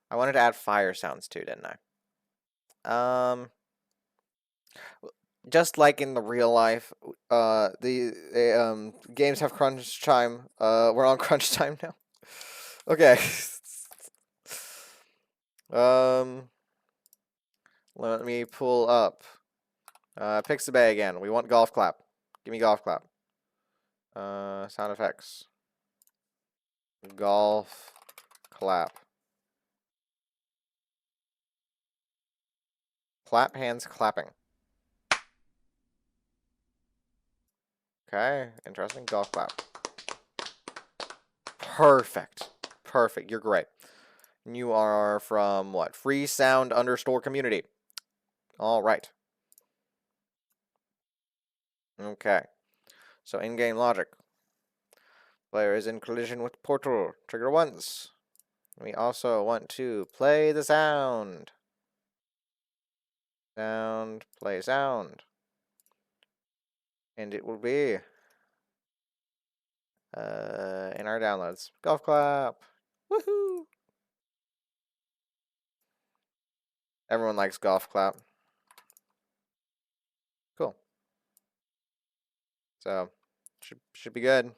I wanted to add fire sounds too, didn't I? Just like in the real life, the games have crunch time. We're on crunch time now. Okay. Let me pull up. Pixabay again. We want golf clap. Give me golf clap. Sound effects. Golf clap. Clap hands clapping. Okay, interesting. Golf clap. Perfect. Perfect. You're great. You are from what? Free Sound Understore Community. All right. Okay. So in-game logic. Player is in collision with portal. Trigger once. We also want to play the sound. Sound, play sound. And it will be in our downloads. Golf clap. Woohoo! Everyone likes golf clap. Cool. So should be good.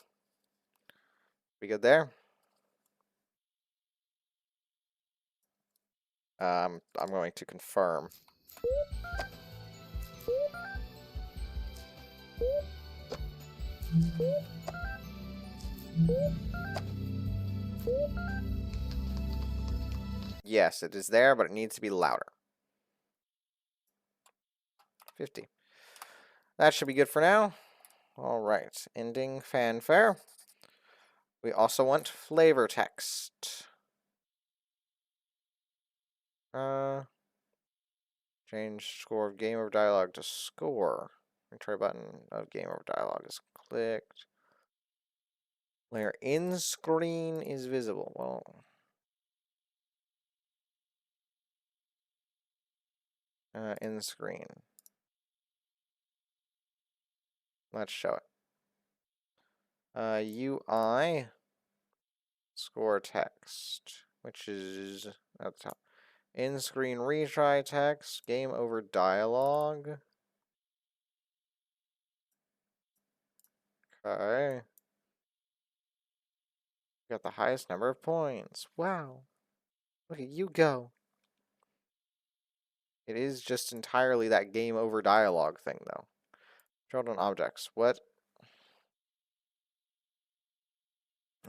Be good there. I'm going to confirm. Yes, it is there, but it needs to be louder. 50. That should be good for now. All right, ending fanfare. We also want flavor text. Change score of game over dialogue to score. Retry button of game over dialogue is clicked. Where in screen is visible. Well, in screen. Let's show it. UI score text, which is at the top. In-screen retry text, game over dialogue. Okay. Got the highest number of points. Wow. Look at you go. It is just entirely that game over dialogue thing, though. Controlled on objects. What?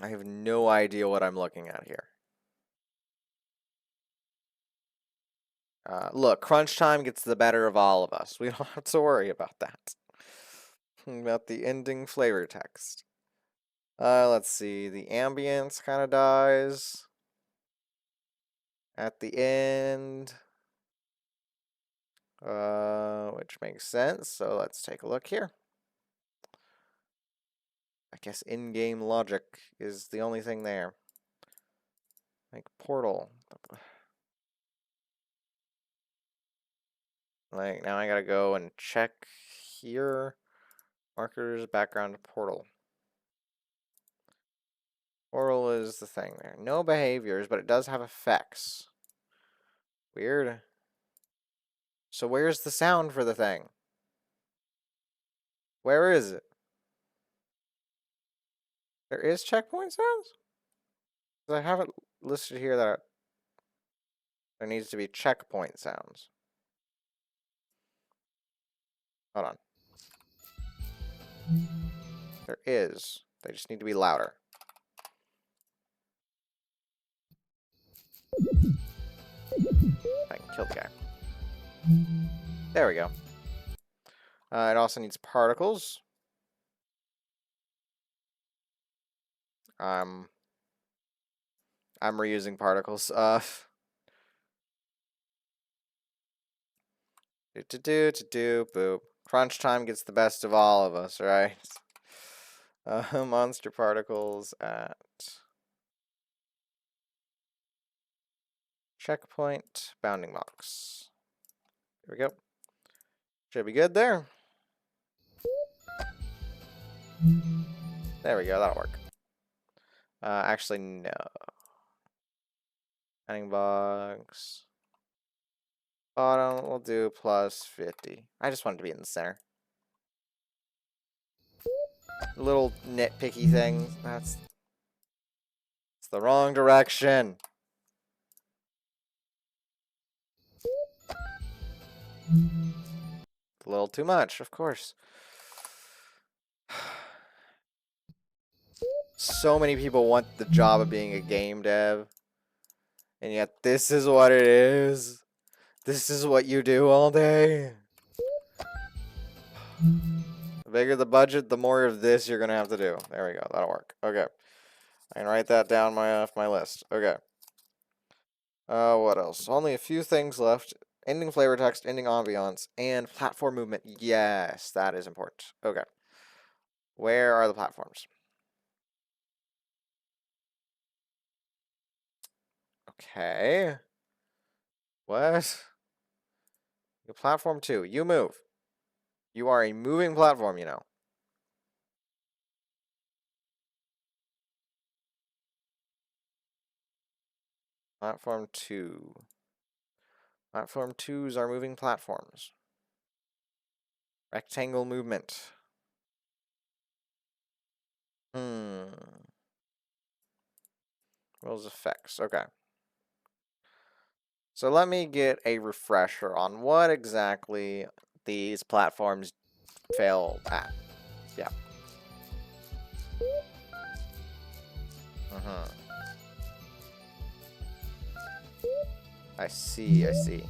I have no idea what I'm looking at here. Look, crunch time gets the better of all of us. We don't have to worry about that. About the ending flavor text. Let's see. The ambience kind of dies at the end. Which makes sense. So let's take a look here. I guess in-game logic is the only thing there. Like portal. Like now I gotta go and check here. Markers, background, portal. Portal is the thing there. No behaviors, but it does have effects. Weird. So where's the sound for the thing? Where is it? There is checkpoint sounds? I have it listed here that there needs to be checkpoint sounds. Hold on. There is. They just need to be louder. I can kill the guy. There we go. It also needs particles. I'm reusing particles. Boop. Crunch time gets the best of all of us, right? Monster particles at checkpoint bounding box. There we go. Should be good there. There we go. That'll work. Actually, no. Bounding box. Bottom, we'll do plus 50. I just wanted to be in the center. Little nitpicky things. It's the wrong direction. A little too much, of course. So many people want the job of being a game dev. And yet this is what it is. This is what you do all day. bigger the budget, the more of this you're gonna have to do. There we go. That'll work. Okay. I can write that down off my list. Okay. What else? Only a few things left. Ending flavor text, ending ambiance, and platform movement. Yes, that is important. Okay. Where are the platforms? Okay. What? Platform 2. You move. You are a moving platform, you know. Platform 2. Platform 2s are moving platforms. Rectangle movement. Rules effects. Okay. So let me get a refresher on what exactly these platforms fail at. Yeah. I see, I see.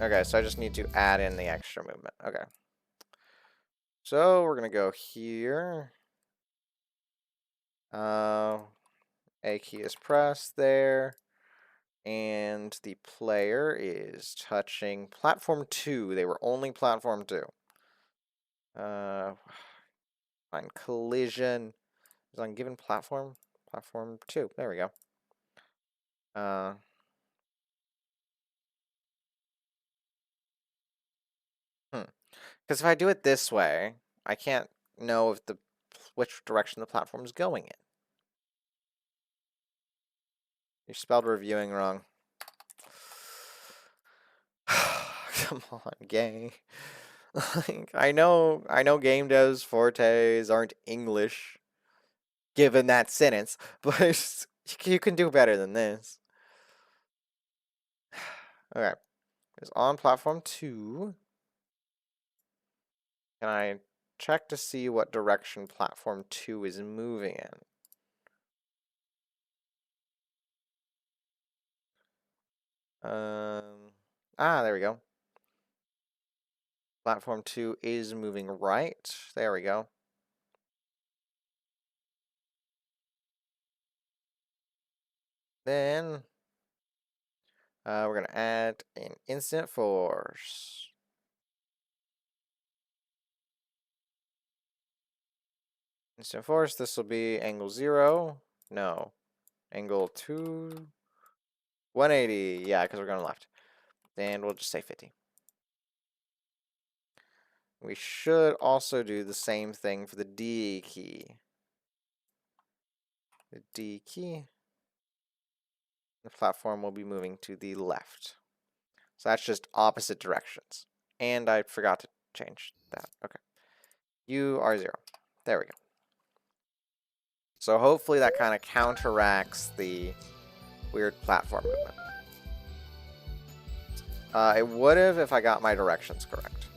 Okay, so I just need to add in the extra movement. Okay. So we're gonna go here. A key is pressed there. And the player is touching platform 2. They were only platform 2. Find collision. Is on given platform. Platform 2. There we go. Because if I do it this way, I can't know if which direction the platform is going in. You spelled reviewing wrong. Come on, gang. Like, I know game devs' fortes aren't English, given that sentence, but you can do better than this. Okay, it's on platform 2. Can I check to see what direction platform 2 is moving in? There we go. Platform 2 is moving right. There we go. Then we're going to add an instant force. Instant force, this will be angle 0. No. Angle 2. 180. Yeah, because we're going left. And we'll just say 50. We should also do the same thing for the D key. The D key. The platform will be moving to the left. So that's just opposite directions. And I forgot to change that. Okay. You are 0. There we go. So hopefully that kind of counteracts the weird platform movement. It would have if I got my directions correct.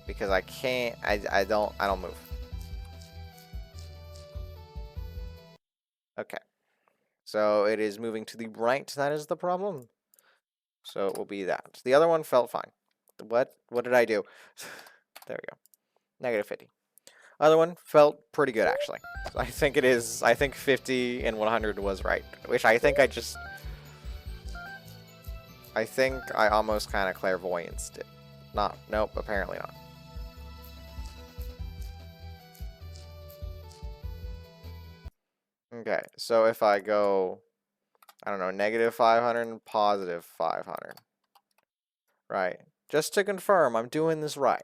Because I can't, I don't move. Okay. So it is moving to the right, that is the problem. So it will be that. The other one felt fine. What did I do? There we go. Negative 50. Other one felt pretty good, actually. So I think it is, I think 50 and 100 was right. Which I think I almost kind of clairvoyanced it. Nope, apparently not. Okay, so if I go, I don't know, negative 500 and positive 500. Right. Just to confirm, I'm doing this right.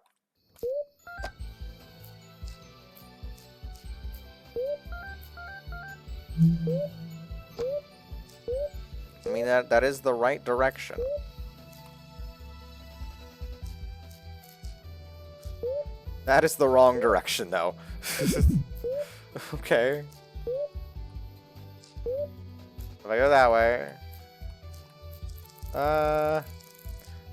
I mean, that is the right direction. That is the wrong direction, though. Okay. If I go that way.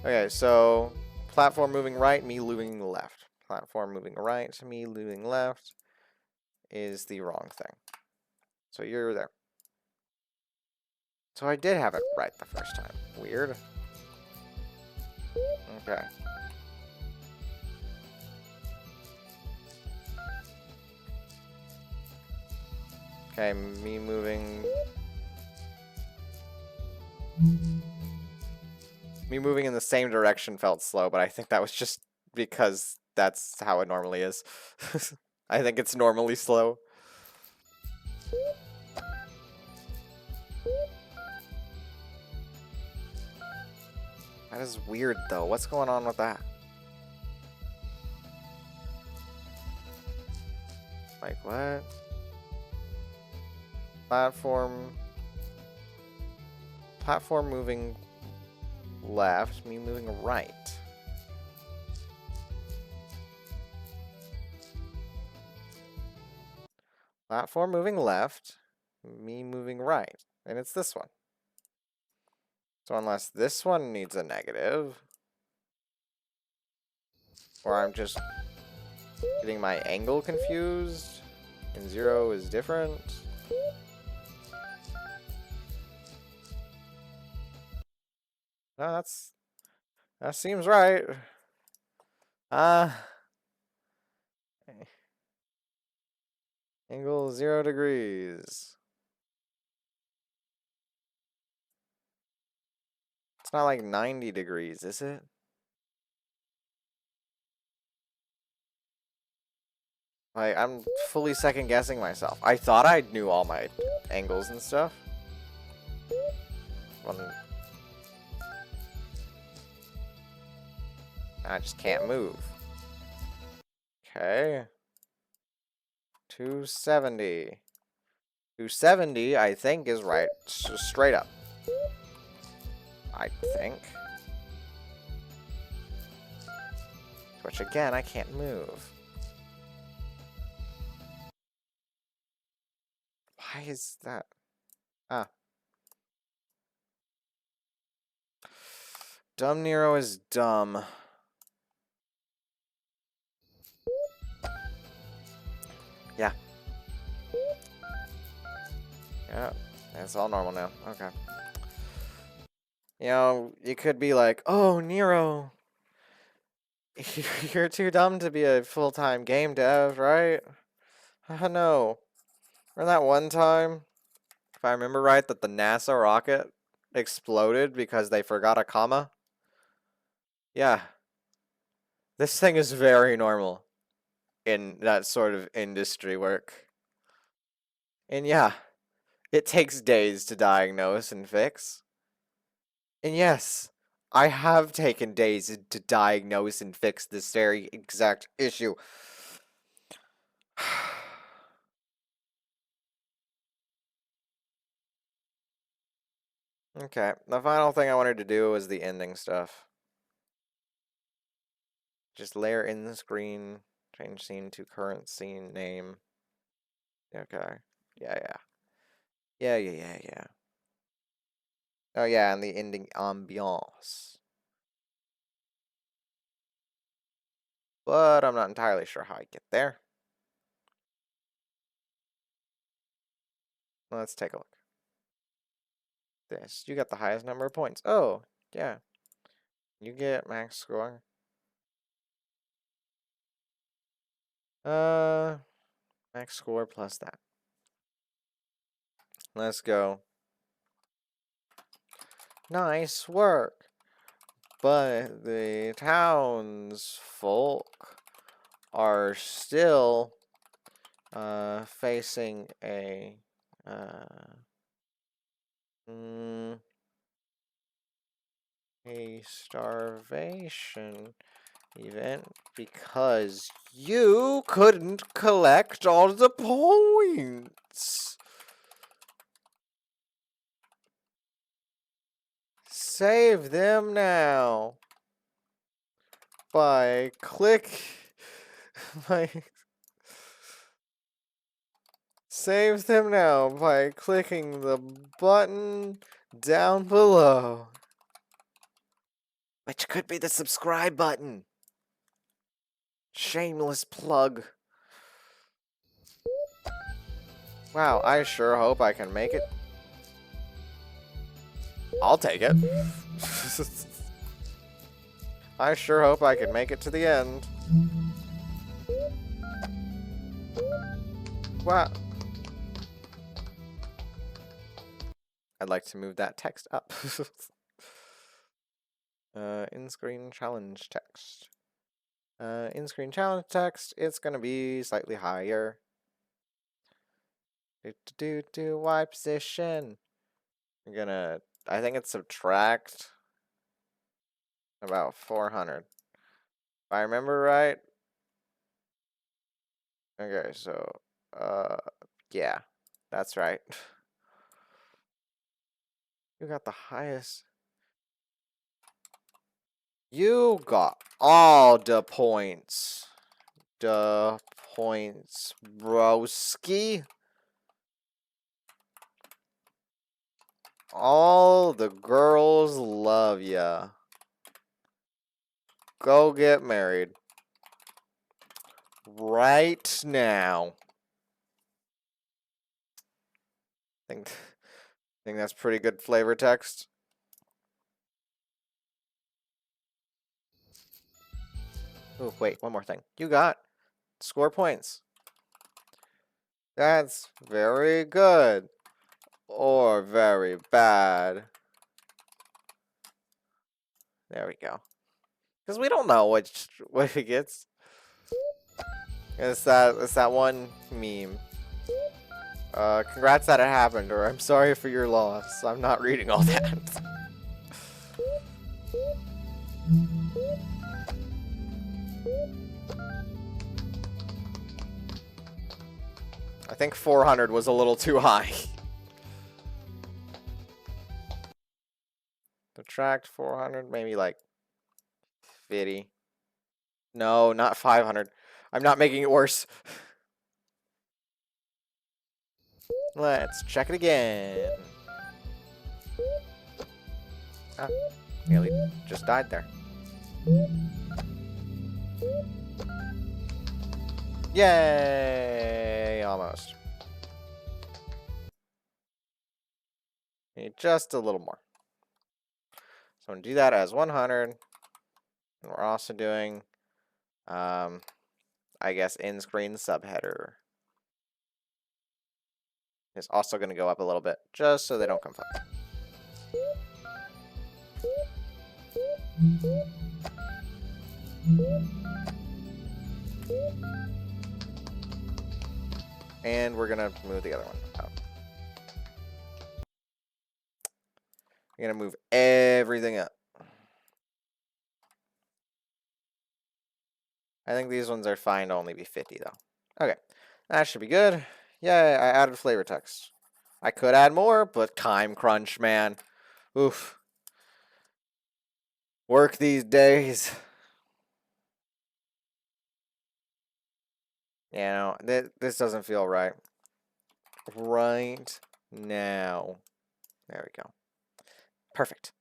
Okay, so platform moving right, me moving left. Platform moving right, me moving left is the wrong thing. So you're there. So I did have it right the first time. Weird. Okay. Okay, me moving... Me moving in the same direction felt slow, but I think that was just because that's how it normally is. I think it's normally slow. That is weird, though. What's going on with that? Like, what? Platform moving left, me moving right. Platform moving left, me moving right. And it's this one. So unless this one needs a negative, or I'm just getting my angle confused, and 0 is different. No, that seems right. Angle 0 degrees. It's not like 90 degrees, is it? Like, I'm fully second guessing myself. I thought I knew all my angles and stuff. I just can't move. Okay. 270. 270, I think, is right. Straight up. I think. Which, again, I can't move. Why is that? Ah. Dumb Niro is dumb. Yeah. Yeah, it's all normal now. Okay. You know, you could be like, oh, Niro, you're too dumb to be a full-time game dev, right? No. Remember that one time, if I remember right, that the NASA rocket exploded because they forgot a comma? Yeah. This thing is very normal in that sort of industry work. And yeah, it takes days to diagnose and fix. And yes, I have taken days to diagnose and fix this very exact issue. Okay, the final thing I wanted to do was the ending stuff. Just layer in the screen, change scene to current scene name. Okay. Yeah. Oh yeah, and the ending ambiance. But I'm not entirely sure how I get there. Let's take a look. This. You got the highest number of points. Oh, yeah. You get max score. Max score plus that. Let's go. Nice work. But the townsfolk are still facing a starvation event because you couldn't collect all the points. Save them now by save them now by clicking the button down below, which could be the subscribe button. Shameless plug. Wow, I sure hope I can make it. I'll take it. I sure hope I can make it to the end. Wow. I'd like to move that text up. In-screen challenge text. In-screen challenge text, it's gonna be slightly higher. Y position. I'm gonna, I think it's subtract about 400. If I remember right. Okay, so, yeah, that's right. You got the highest. You got all the points. The points, broski. All the girls love ya. Go get married. Right now. Think that's pretty good flavor text. Oh, wait, one more thing. You got score points. That's very good. Or very bad. There we go. Because we don't know what it gets. It's that one meme. Congrats that it happened, or I'm sorry for your loss. I'm not reading all that. I think 400 was a little too high. Subtract 400, maybe like 50. No, not 500. I'm not making it worse. Let's check it again. Ah, nearly just died there. Yay! Almost. Need just a little more. So I'm going to do that as 100. And we're also doing, I guess, in-screen subheader. It's also going to go up a little bit, just so they don't conflict. And we're going to move the other one out. We're going to move everything up. I think these ones are fine to only be 50, though. Okay, that should be good. Yay, I added flavor text. I could add more, but time crunch, man. Oof. Work these days. You know, this doesn't feel right. Right now. There we go. Perfect.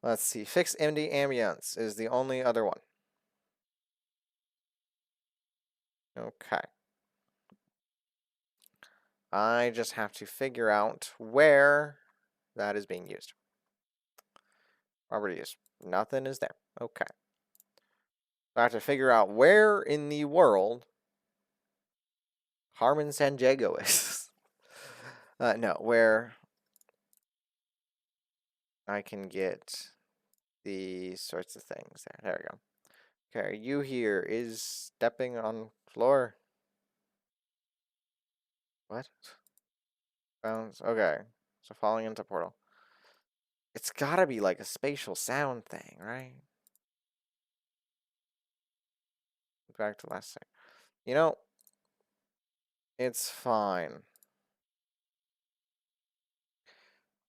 Let's see. Fix MD ambience is the only other one. Okay. I just have to figure out where that is being used. Property use. Nothing is there. Okay. I have to figure out where in the world Carmen Sandiego is. No, where I can get these sorts of things there. There we go. Okay, you here is stepping on floor. What? Bounce. Okay. So falling into portal. It's gotta be like a spatial sound thing, right? Back to last thing. You know, it's fine.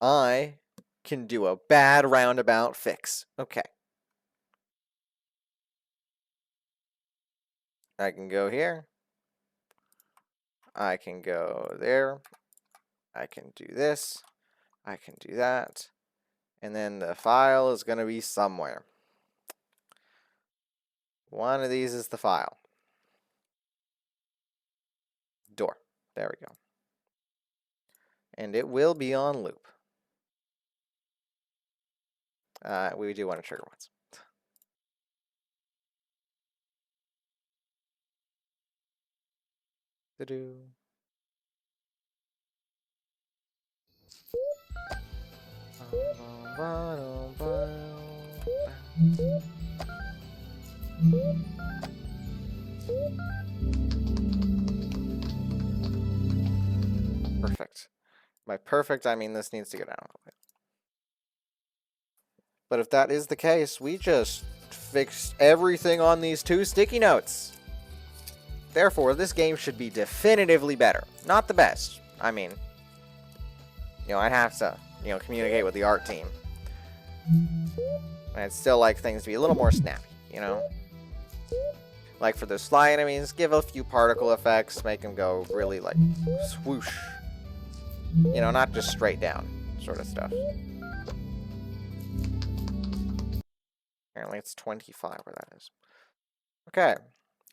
I can do a bad roundabout fix. Okay. I can go here. I can go there. I can do this. I can do that. And then the file is going to be somewhere. One of these is the file. Door. There we go. And it will be on loop. We do want to trigger once. Do-do. Perfect. By perfect, I mean this needs to go down a little bit. But if that is the case, we just fixed everything on these 2 sticky notes. Therefore, this game should be definitively better. Not the best. I mean, I'd have to, communicate with the art team. I'd still like things to be a little more snappy, Like for those fly enemies, give a few particle effects, make them go really, like, swoosh. Not just straight down sort of stuff. Apparently it's 25 where that is. Okay,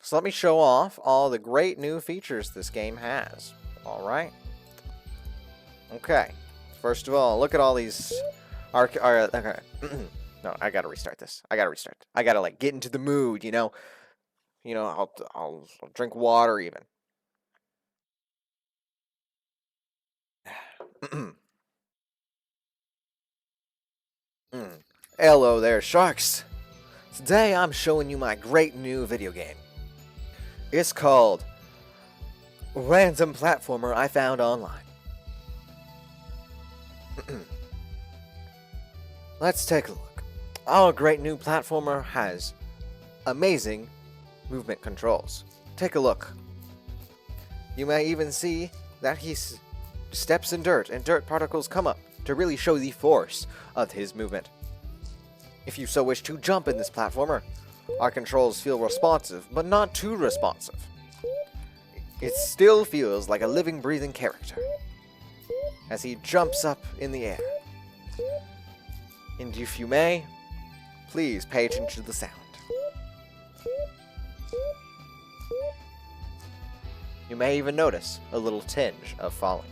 so let me show off all the great new features this game has. Alright. Okay, first of all, look at all these... Okay. No, I gotta restart this. I gotta, like, get into the mood, I'll drink water even. Hello there, sharks. Today I'm showing you my great new video game. It's called Random Platformer I Found Online. Let's take a look. Our great new platformer has amazing movement controls. Take a look. You may even see that he steps in dirt and dirt particles come up to really show the force of his movement. If you so wish to jump in this platformer, our controls feel responsive, but not too responsive. It still feels like a living, breathing character as he jumps up in the air. And if you may, please pay attention to the sound. You may even notice a little tinge of falling.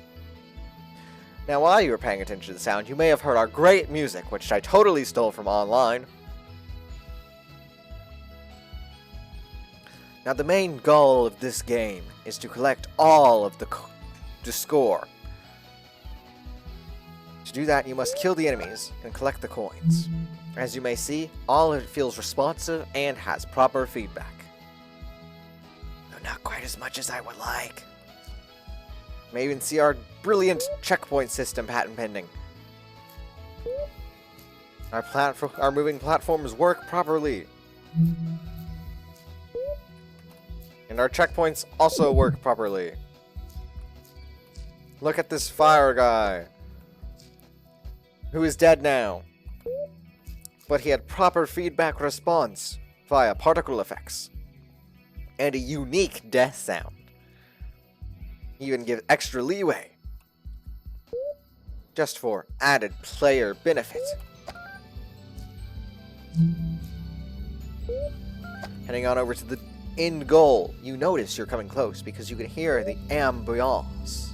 Now, while you were paying attention to the sound, you may have heard our great music, which I totally stole from online. Now, the main goal of this game is to collect all of the score. To do that, you must kill the enemies and collect the coins. As you may see, all of it feels responsive and has proper feedback. Though not quite as much as I would like. You may even see our brilliant checkpoint system patent pending. Our moving platforms work properly. And our checkpoints also work properly. Look at this fire guy, who is dead now. But he had proper feedback response via particle effects. And a unique death sound. Even give extra leeway. Just for added player benefit. Heading on over to the end goal, you notice you're coming close because you can hear the ambiance.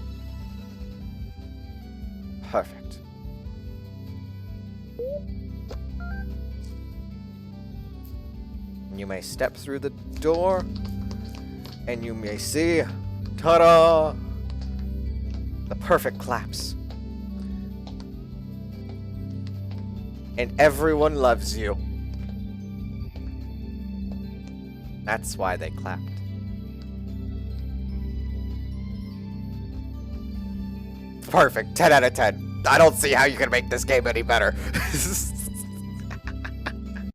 Perfect. You may step through the door, and you may see, ta-da, the perfect claps. And everyone loves you. That's why they clapped. Perfect. 10 out of 10. I don't see how you can make this game any better.